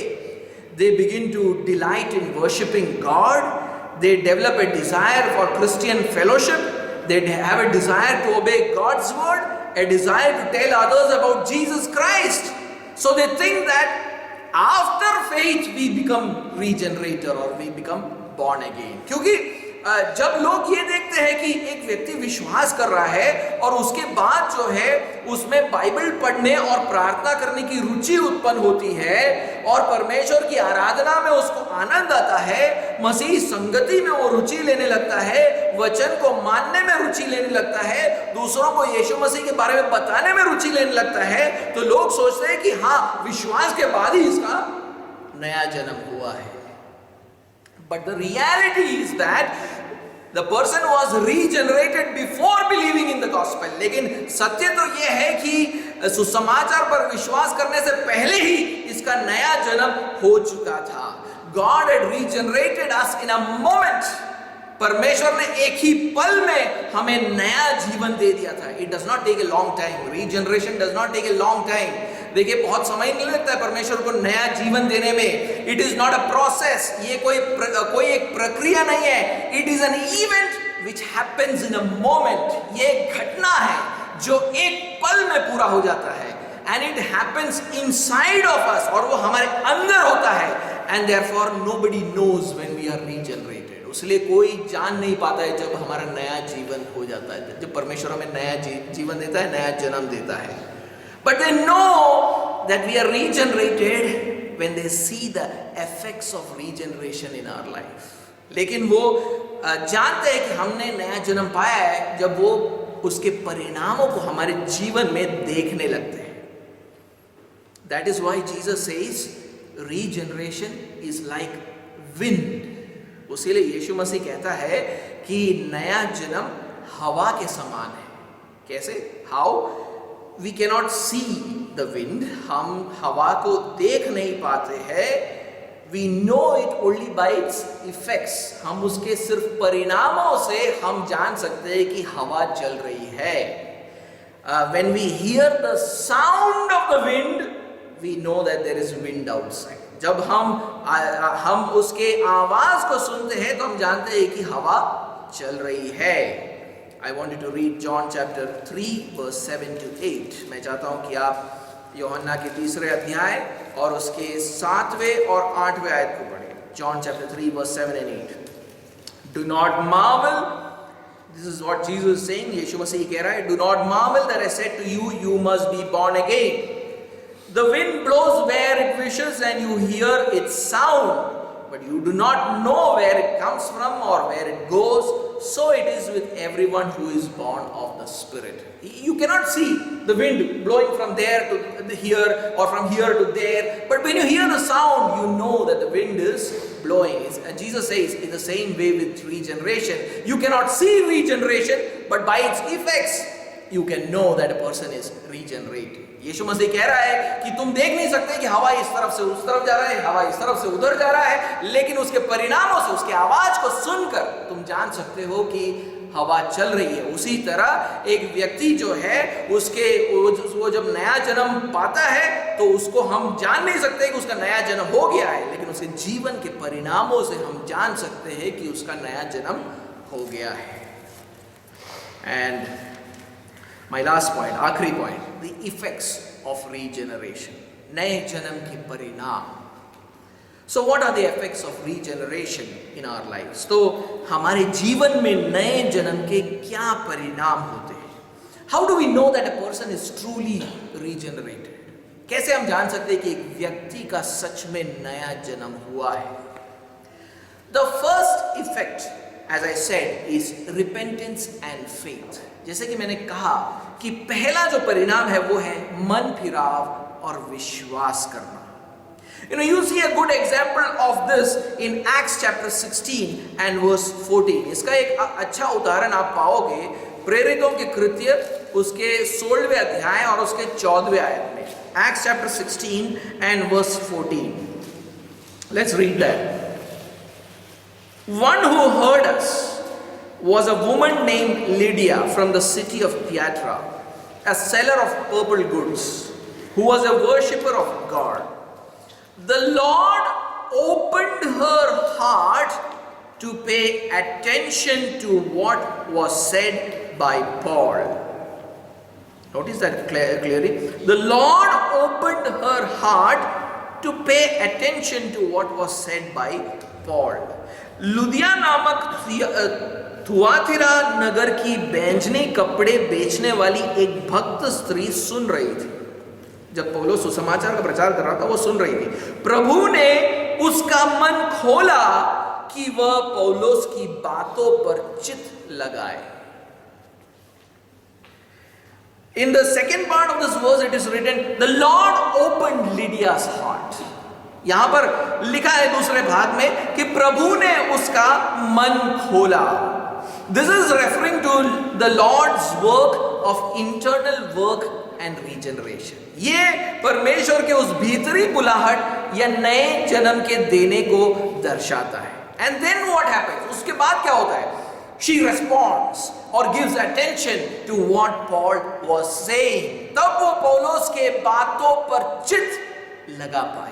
They begin to delight in worshiping God. They develop a desire for Christian fellowship. They have a desire to obey God's word, a desire to tell others about Jesus Christ. So they think that after faith we become regenerated or we become born again. क्योंकि जब लोग ये देखते हैं कि एक व्यक्ति विश्वास कर रहा है और उसके बाद जो है उसमें बाइबल पढ़ने और प्रार्थना करने की रुचि उत्पन्न होती है और परमेश्वर की आराधना में उसको आनंद आता है, मसीह संगति में वो रुचि लेने लगता है, वचन को मानने में रुचि लेने लगता है, दूसरों को यीशु मसीह के बारे में बताने में रुचि लेने लगता है, तो लोग सोचते हैं कि हाँ, विश्वास के बाद ही इसका नया जन्म हुआ है. But the reality is that the person was regenerated before believing in the gospel. लेकिन सत्य तो यह है कि सुसमाचार पर विश्वास करने से पहले ही इसका नया जन्म हो चुका था. God had regenerated us in a moment. परमेश्वर ने एक ही पल में हमें नया जीवन दे दिया था. It does not take a long time. Regeneration does not take a long time. देखिए बहुत समय नहीं लगता है परमेश्वर को नया जीवन देने में. It is not a process. ये कोई एक प्रक्रिया नहीं है. It is an event which happens in a moment. ये घटना है जो एक पल में पूरा हो जाता है. And it happens inside of us, और वो हमारे अंदर होता है. And therefore nobody knows when we are regenerated. इसलिए कोई जान नहीं पाता है जब हमारा नया जीवन हो जाता है, जब परमेश्वर हमें नया जीवन देता है, नया जन्म देता है. But they know that we are regenerated when they see the effects of regeneration in our life. लेकिन वो जानते हैं कि हमने नया जन्म पाया है जब वो उसके परिणामों को हमारे जीवन में देखने लगते हैं. That is why Jesus says regeneration is like wind. उसीलिए यीशु मसीह कहता है कि नया जन्म हवा के समान है. कैसे? How? We cannot see the wind. हम हवा को देख नहीं पाते हैं. We know it only by its effects. हम उसके सिर्फ परिणामों से हम जान सकते हैं कि हवा चल रही है. When we hear the sound of the wind, we know that there is wind outside. जब हम उसके आवाज को सुनते हैं तो हम जानते हैं कि हवा चल रही है. I want you to read John chapter 3 verse 7 to 8. मैं चाहता हूं कि आप यूहन्ना के 3 अध्याय और उसके 7वें और 8वें आयत को पढ़ें. John chapter 3 verse 7 and 8. Do not marvel. This is what Jesus is saying. यीशु मसीह कह रहा है, do not marvel that I said to you, you must be born again. The wind blows where it wishes and you hear its sound, but you do not know where it comes from or where it goes. So it is with everyone who is born of the Spirit. You cannot see the wind blowing from there to here or from here to there, but when you hear the sound, you know that the wind is blowing. Jesus says in the same way with regeneration. You cannot see regeneration, but by its effects, you can know that a person is regenerated. यीशु मसीह कह रहा है कि तुम देख नहीं सकते कि हवा इस तरफ से उस तरफ जा रहा है, हवा इस तरफ से उधर जा रहा है, लेकिन उसके परिणामों से, उसके आवाज को सुनकर तुम जान सकते हो कि हवा चल रही है. उसी तरह एक व्यक्ति जो है उसके वो जब नया जन्म पाता है तो उसको हम जान नहीं सकते कि उसका नया जन्म हो गया है, लेकिन उसके जीवन के परिणामों से हम जान सकते हैं कि उसका नया जन्म हो गया है। एंड माय लास्ट पॉइंट, आखिरी point, the effects of regeneration, नए जन्म के परिणाम। So what are the effects of regeneration in our lives? तो हमारे जीवन में नए जन्म के क्या परिणाम होते हैं? How do we know that a person is truly regenerated? कैसे हम जान सकते हैं कि एक व्यक्ति का सच में नया जन्म हुआ है? The first effect, as I said, is repentance and faith. जैसे कि मैंने कहा कि पहला जो परिणाम है वो है मन फिराव और विश्वास करना। You see a good example of this in Acts chapter 16 and verse 14. इसका एक अच्छा उदाहरण आप पाओगे प्रेरितों के कृत्य उसके 16वें अध्याय और उसके 14वें आयत में। Acts chapter 16 and verse 14. Let's read that. One who heard us was a woman named Lydia from the city of Thyatira, a seller of purple goods, who was a worshipper of God. The Lord opened her heart to pay attention to what was said by Paul. Notice that clearly. The Lord opened her heart to pay attention to what was said by Paul. लुदिया नामक थुआथिरा नगर की बैंजनी कपड़े बेचने वाली एक भक्त स्त्री सुन रही थी। जब पौलुस सुसमाचार का प्रचार कर रहा था वो सुन रही थी। प्रभु ने उसका मन खोला कि वह पौलुस की बातों पर चित्त लगाए। In the second part of this verse it is written, the Lord opened Lydia's heart. यहां पर लिखा है दूसरे भाग में कि प्रभु ने उसका मन खोला। This is referring to the Lord's work of internal work and regeneration. ये परमेश्वर के उस भीतरी बुलाहट या नए जन्म के देने को दर्शाता है। And then what happens? उसके बाद क्या होता है? She responds or gives attention to what Paul was saying. तब वो पौलुस के बातों पर चित्त लगा पाई।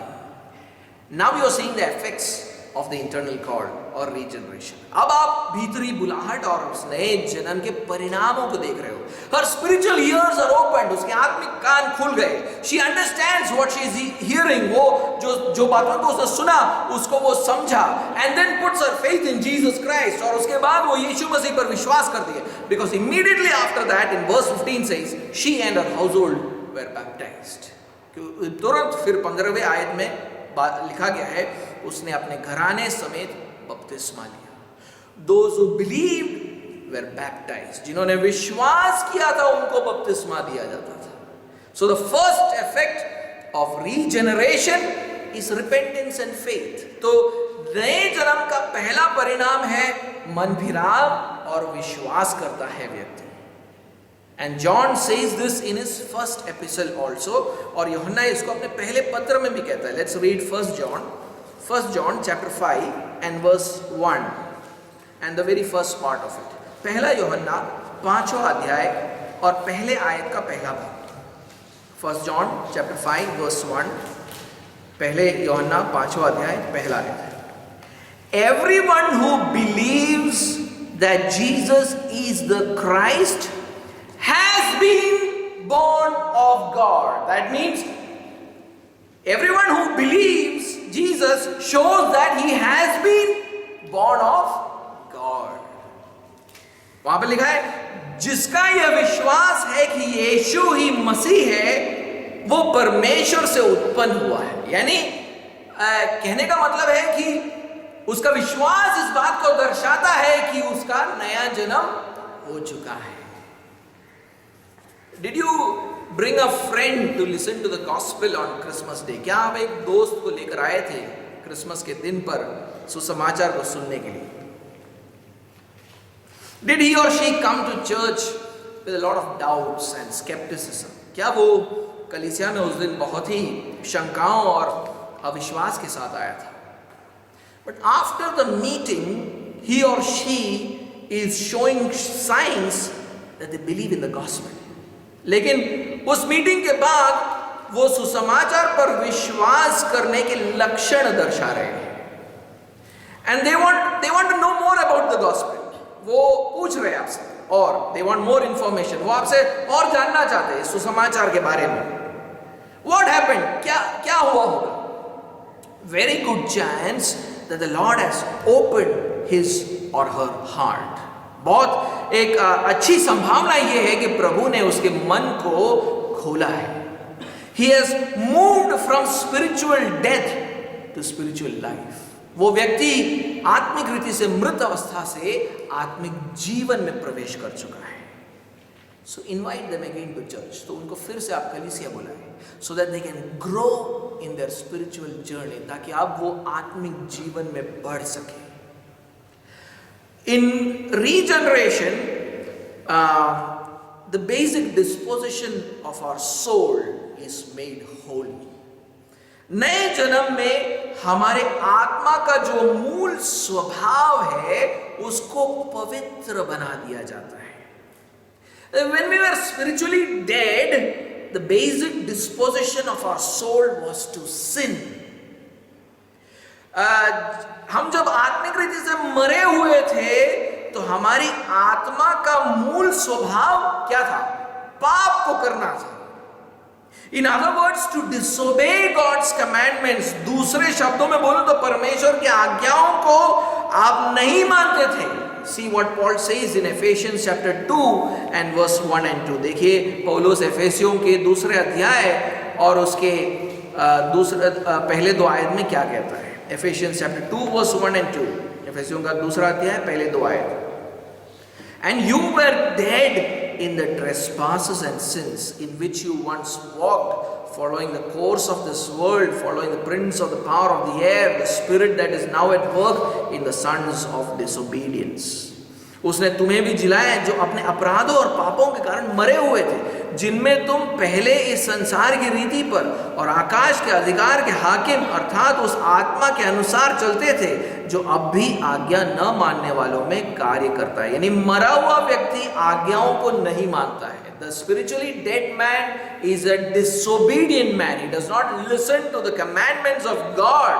Now you are seeing the effects of the internal call or regeneration. अब आप भीतरी बुलाहट और उस नए जन्म के परिणामों को देख रहे हो। Her spiritual ears are opened. उसके आत्मिक कान खुल गए। She understands what she is hearing. वो जो बातों को उसने सुना उसको वो समझा। And then puts her faith in Jesus Christ. और उसके बाद वो यीशु मसीह पर विश्वास करती है। Because immediately after that, in verse 15 says, she and her household were baptized. तुरंत फिर 15वें आयत में लिखा गया है उसने अपने घराने समेत बपतिस्मा लिया। Those who believed were baptized. जिन्होंने विश्वास किया था उनको बपतिस्मा दिया जाता था। So the first effect of regeneration is repentance and faith. तो नए जन्म का पहला परिणाम है मन फिराव और विश्वास करता है व्यक्ति। And John says this in his first epistle also, और यूहन्ना इसको अपने पहले पत्र में भी कहता है। Let's read 1 John chapter 5 and verse 1 and the very first part of it. पहला यूहन्ना 5वां अध्याय और पहले आयत का पहला भाग। 1 John chapter 5 verse 1, पहले यूहन्ना 5वां अध्याय पहला आयत। Everyone who believes that Jesus is the Christ has been born of God. That means everyone who believes Jesus shows that he has been born of God. वहां पर लिखा है जिसका यह विश्वास है कि यीशु ही मसीह है वो परमेश्वर से उत्पन्न हुआ है। यानी कहने का मतलब है कि उसका विश्वास इस बात को दर्शाता है कि उसका नया जन्म हो चुका है। Did you bring a friend to listen to the gospel on Christmas Day? क्या आप एक दोस्त को लेकर आए थे क्रिसमस के दिन पर सुसमाचार को सुनने के लिए? Did he or she come to church with a lot of doubts and skepticism? क्या वो कलीसिया में उस दिन बहुत ही शंकाओं और अविश्वास के साथ आया था? But after the meeting, he or she is showing signs that they believe in the gospel. लेकिन उस मीटिंग के बाद वो सुसमाचार पर विश्वास करने के लक्षण दर्शा रहे हैं। And they want to know more about the gospel. वो पूछ रहे हैं आपसे और दे वांट मोर इंफॉर्मेशन, वो आपसे और जानना चाहते हैं सुसमाचार के बारे में। व्हाट हैपेंड, क्या हुआ होगा? Very good chance that the Lord has opened his और हर हार्ट। बहुत एक अच्छी संभावना यह है कि प्रभु ने उसके मन को खोला है। He has moved from spiritual death to spiritual life. वो व्यक्ति आत्मिक रीति से मृत अवस्था से आत्मिक जीवन में प्रवेश कर चुका है। So invite them again to church. तो उनको फिर से आप कलीसिया बुलाएं, so that they can grow in their spiritual journey, ताकि अब वो आत्मिक जीवन में बढ़ सके। In regeneration, the basic disposition of our soul is made holy. नए जन्म में हमारे आत्मा का जो मूल स्वभाव है उसको पवित्र बना दिया जाता है। When we were spiritually dead, the basic disposition of our soul was to sin. हम जब आत्मिक रीति से मरे हुए थे तो हमारी आत्मा का मूल स्वभाव क्या था? पाप को करना था। In other words, to disobey God's commandments. दूसरे शब्दों में बोलूं तो परमेश्वर की आज्ञाओं को आप नहीं मानते थे। See what Paul says in Ephesians chapter 2 and verse 1 and 2. देखिए पौलुस एफेसियों के दूसरे अध्याय और उसके पहले दो आयत में क्या कहता है। Ephesians chapter 2 verse 1 and 2. एफेसियों का दूसरा अध्याय पहले दो आयत। And you were dead in the trespasses and sins in which you once walked, following the course of this world, following the prince of the power of the air, the spirit that is now at work in the sons of disobedience. उसने तुम्हें भी जिलाया जो अपने अपराधों और पापों के कारण मरे हुए थे, जिनमें तुम पहले इस संसार की रीति पर और आकाश के अधिकार के हाकिम अर्थात उस आत्मा के अनुसार चलते थे जो अब भी आज्ञा न मानने वालों में कार्य करता है। यानी मरा हुआ व्यक्ति आज्ञाओं को नहीं मानता है। The spiritually dead man is a disobedient man. He does not listen to the commandments of God.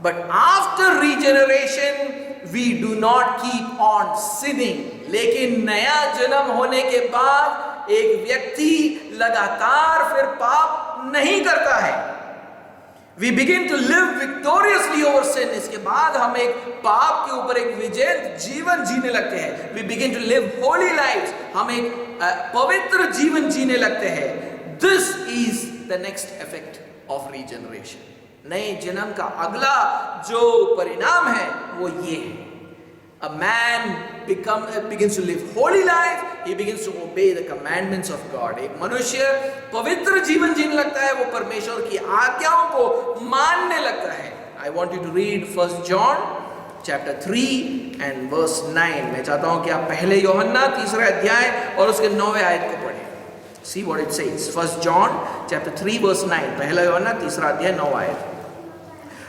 But after regeneration, we do not keep on sinning. लेकिन नया जन्म होने के बाद एक व्यक्ति लगातार फिर पाप नहीं करता है। We begin to live victoriously over sin. इसके बाद हम एक पाप के ऊपर एक विजय जीवन जीने लगते हैं। We begin to live holy lives. हम एक पवित्र जीवन जीने लगते हैं। This is the next effect of regeneration. नए जन्म का अगला जो परिणाम है वो ये है। A man begins to live holy life. He begins to obey the commandments of God. एक मनुष्य पवित्र जीवन जीने लगता है, वो परमेश्वर की आज्ञाओं को मानने लगता है। I want you to read 1 John chapter 3 and verse 9. मैं चाहता हूँ कि आप पहले यूहन्ना तीसरा अध्याय और उसके 9वें आयत को पढ़ें। See what it says. 1 John chapter 3 verse 9. पहला यूहन्ना तीसरा अध्याय 9 आयत।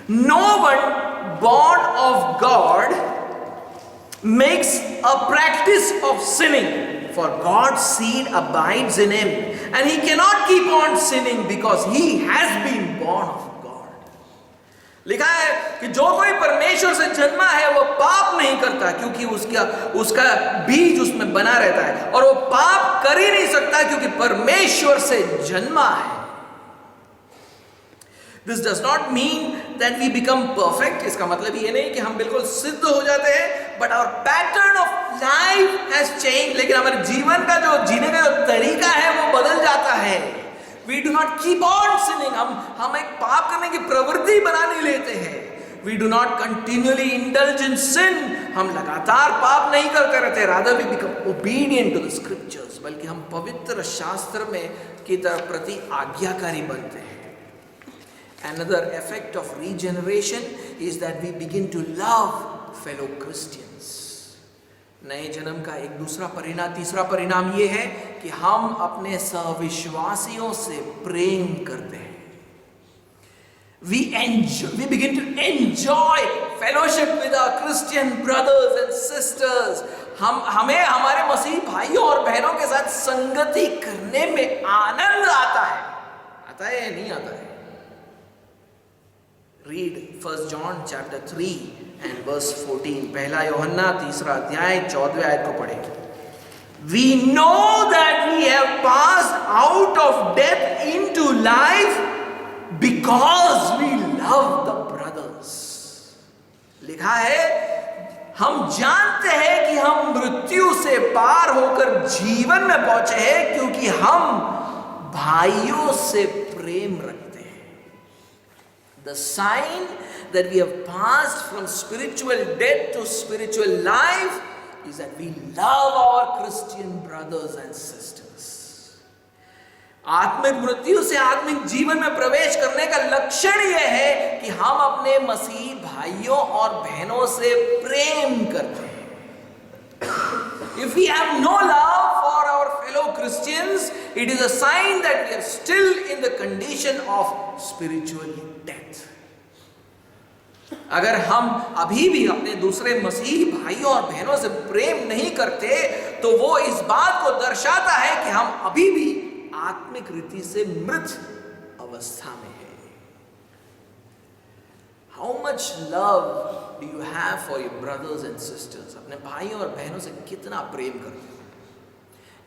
No one born of God makes a practice of sinning, for God's seed abides in him, and he cannot keep on sinning because he has been born of God. लिखा है कि जो कोई परमेश्वर से जन्मा है वो पाप नहीं करता, क्योंकि उसका बीज उसमें बना रहता है, और वो पाप कर ही नहीं सकता क्योंकि परमेश्वर से जन्मा है। This does not mean that we become perfect. इसका मतलब ये नहीं कि हम बिल्कुल सिद्ध हो जाते हैं, but our pattern of life has changed. लेकिन हमारे जीवन का जो जीने का जो तरीका है वो बदल जाता है। We do not keep on sinning. हम एक पाप करने की प्रवृत्ति बना नहीं लेते हैं। We do not continually indulge in sin. हम लगातार पाप नहीं करते रहते। Rather we become obedient to the scriptures. बल्कि हम पवित्र शास्त्र में की तरफ प्रति आज्ञाकारी बनते हैं। Another effect of regeneration is that we begin to love fellow Christians. नए जन्म का एक तीसरा परिणाम ये है कि हम अपने सहविश्वासियों से प्रेम करते हैं। We begin to enjoy fellowship with our Christian brothers and sisters. हमें हमारे मसीही भाइयों और बहनों के साथ संगति करने में आनंद आता है। आता है या नहीं आता है? Read 1 John chapter 3 and verse 14. पहला यूहन्ना 3 अध्याय 14वें आयत को पढ़ें. We know that we have passed out of death into life because we love the brothers. लिखा है, हम जानते हैं कि हम मृत्यु से पार होकर जीवन में पहुंचे हैं क्योंकि हम भाइयों से प्रेम रखते हैं. The sign that we have passed from spiritual death to spiritual life is that we love our Christian brothers and sisters. आत्मिक मृत्यु से आत्मिक जीवन में प्रवेश करने का लक्षण यह है कि हम अपने मसीही भाइयों और बहनों से प्रेम करते हैं. If we have no love for our fellow Christians, it is a sign that we are still in the condition of spiritual death. अगर हम अभी भी अपने दूसरे मसीही भाइयों और बहनों से प्रेम नहीं करते तो वो इस बात को दर्शाता है कि हम अभी भी आत्मिक रीति से मृत अवस्था में है. How much love do you have for your brothers and sisters? अपने भाइयों और बहनों से कितना प्रेम करते हो?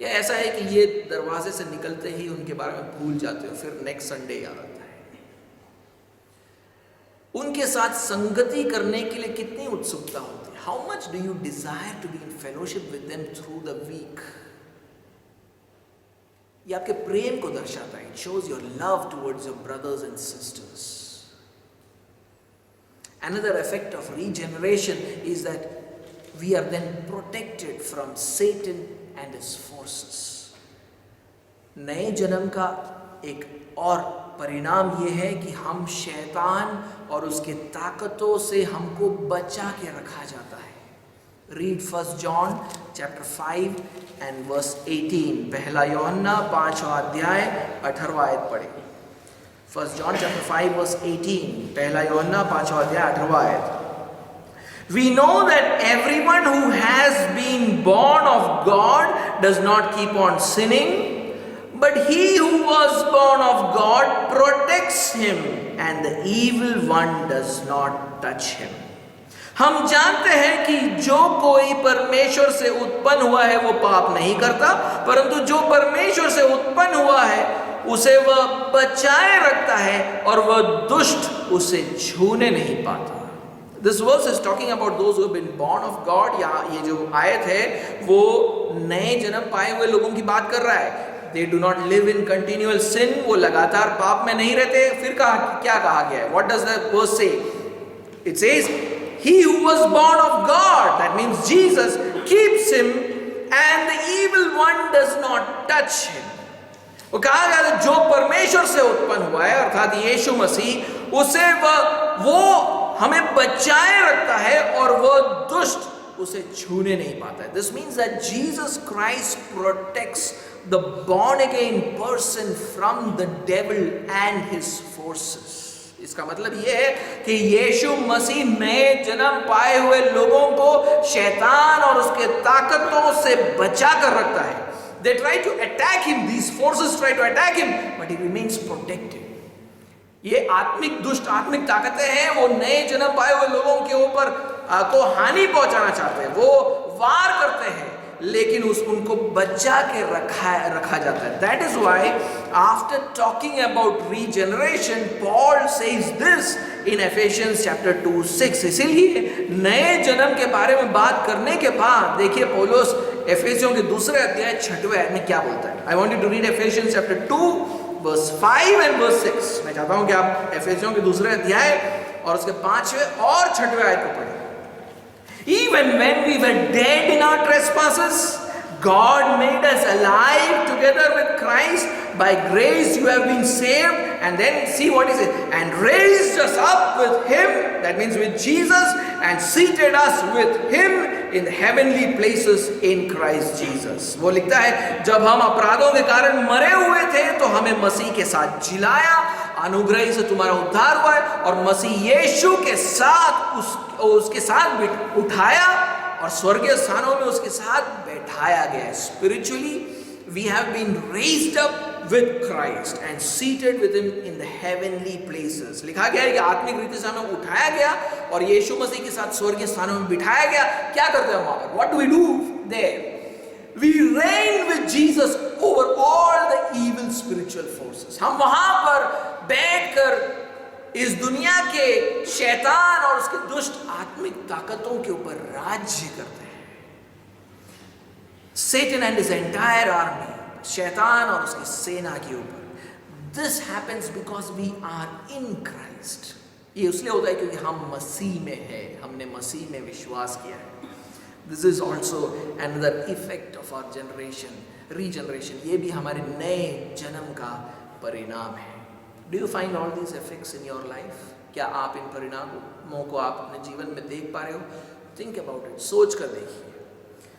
या ऐसा है कि ये दरवाजे से निकलते ही उनके बारे में भूल जाते हो, फिर नेक्स्ट संडे याद आता है? उनके साथ संगति करने के लिए कितनी उत्सुकता होती है? How much do you desire to be in fellowship with them through the week? ये आपके प्रेम को दर्शाता है. It shows your love towards your brothers and sisters. Another effect of regeneration is that we are then protected from Satan and his forces. नए जन्म का एक और परिणाम ये है कि हम शैतान और उसके ताकतों से हमको बचा के रखा जाता है. Read 1 John chapter 5 and verse 18. पहला यूहन्ना 5 अध्याय 18 आयत पढ़ें. 1 John chapter 5 verse 18. पहला यूहन्ना 5 अध्याय 18 आयत. We know that everyone who has been born of God does not keep on sinning, but he who was born of God protects him, and the evil one does not touch him. हम जानते हैं कि जो कोई परमेश्वर से उत्पन्न हुआ है वो पाप नहीं करता, परंतु जो परमेश्वर से उत्पन्न हुआ है उसे वह बचाए रखता है और वह दुष्ट उसे छूने नहीं पाता. This verse is talking about those who have been born of God. या ये जो आयत है वो नए जन्म पाए हुए लोगों की बात कर रहा है. They do not live in continual sin. वो लगातार पाप में नहीं रहते. फिर क्या कहा गया है? What does the verse say? It says, he who was born of God, that means Jesus, keeps him and the evil one does not touch him. वो कहा गया है जो परमेश्वर से उत्पन्न हुआ है अर्थात यीशु मसीह, उसे वो हमें बचाए रखता है और वो दुष्ट उसे छूने नहीं पाता है. This means that Jesus Christ protects the born again person from the devil and his forces. इसका मतलब ये है कि यीशु मसीह नए जन्म पाए हुए लोगों को शैतान और उसके ताकतों से बचा कर रखता है. They try to attack him, these forces try to attack him, but he remains protected. ये आत्मिक दुष्ट आत्मिक ताकतें हैं, वो नए जन्म पाए हुए लोगों के ऊपर को हानि पहुंचाना चाहते हैं, वो वार करते हैं, लेकिन उनको बचा के रखा जाता है. That is why after talking about regeneration, Paul says this in Ephesians chapter 2:6. इसीलिए नए जन्म के बारे में बात करने के बाद देखिए पौलुस एफेसियों के दूसरे अध्याय 6वें आयत में क्या बोलता है. I want you to read Ephesians chapter 2 verse 5 and verse 6. मैं चाहता हूं कि आप एफेसियों के दूसरे अध्याय और उसके 5वें और 6वें आयत को पढ़ें. Even when we were dead in our trespasses, God made us alive together with Christ. By grace you have been saved. And then see what he says. And raised us up with him, that means with Jesus, and seated us with him in the heavenly places in Christ Jesus. वो लिखता है जब हम अपराधों के कारण मरे हुए थे तो हमें मसीह के साथ जिलाया, अनुग्रह से तुम्हारा उद्धार हुआ है और मसीह यीशु के साथ उसके साथ उठाया और स्वर्गीय स्थानों में उसके साथ बैठाया गया है. Spiritually we have been raised up with Christ and seated with him in the heavenly places. लिखा गया है कि आत्मिक रीति से हमें उठाया गया और यीशु मसीह के साथ स्वर्गीय स्थानों में बिठाया गया. क्या करते हैं हम वहां पर? What do we do there? We reign with Jesus over all the evil spiritual forces. हम वहां पर बैठकर इस दुनिया के शैतान और उसके दुष्ट आत्मिक ताकतों के ऊपर राज्य करते हैं. Satan and his entire army, शैतान और उसकी सेना के ऊपर. This happens because we are in Christ. ये इसलिए होता है क्योंकि हम मसीह में हैं, हमने मसीह में विश्वास किया है. This is also another effect of our generation, regeneration. ये भी हमारे नए जन्म का परिणाम है. Do you find all these effects in your life? क्या आप इन परिणामों को आप अपने जीवन में देख पा रहे हो? Think about it. सोच कर देखिए.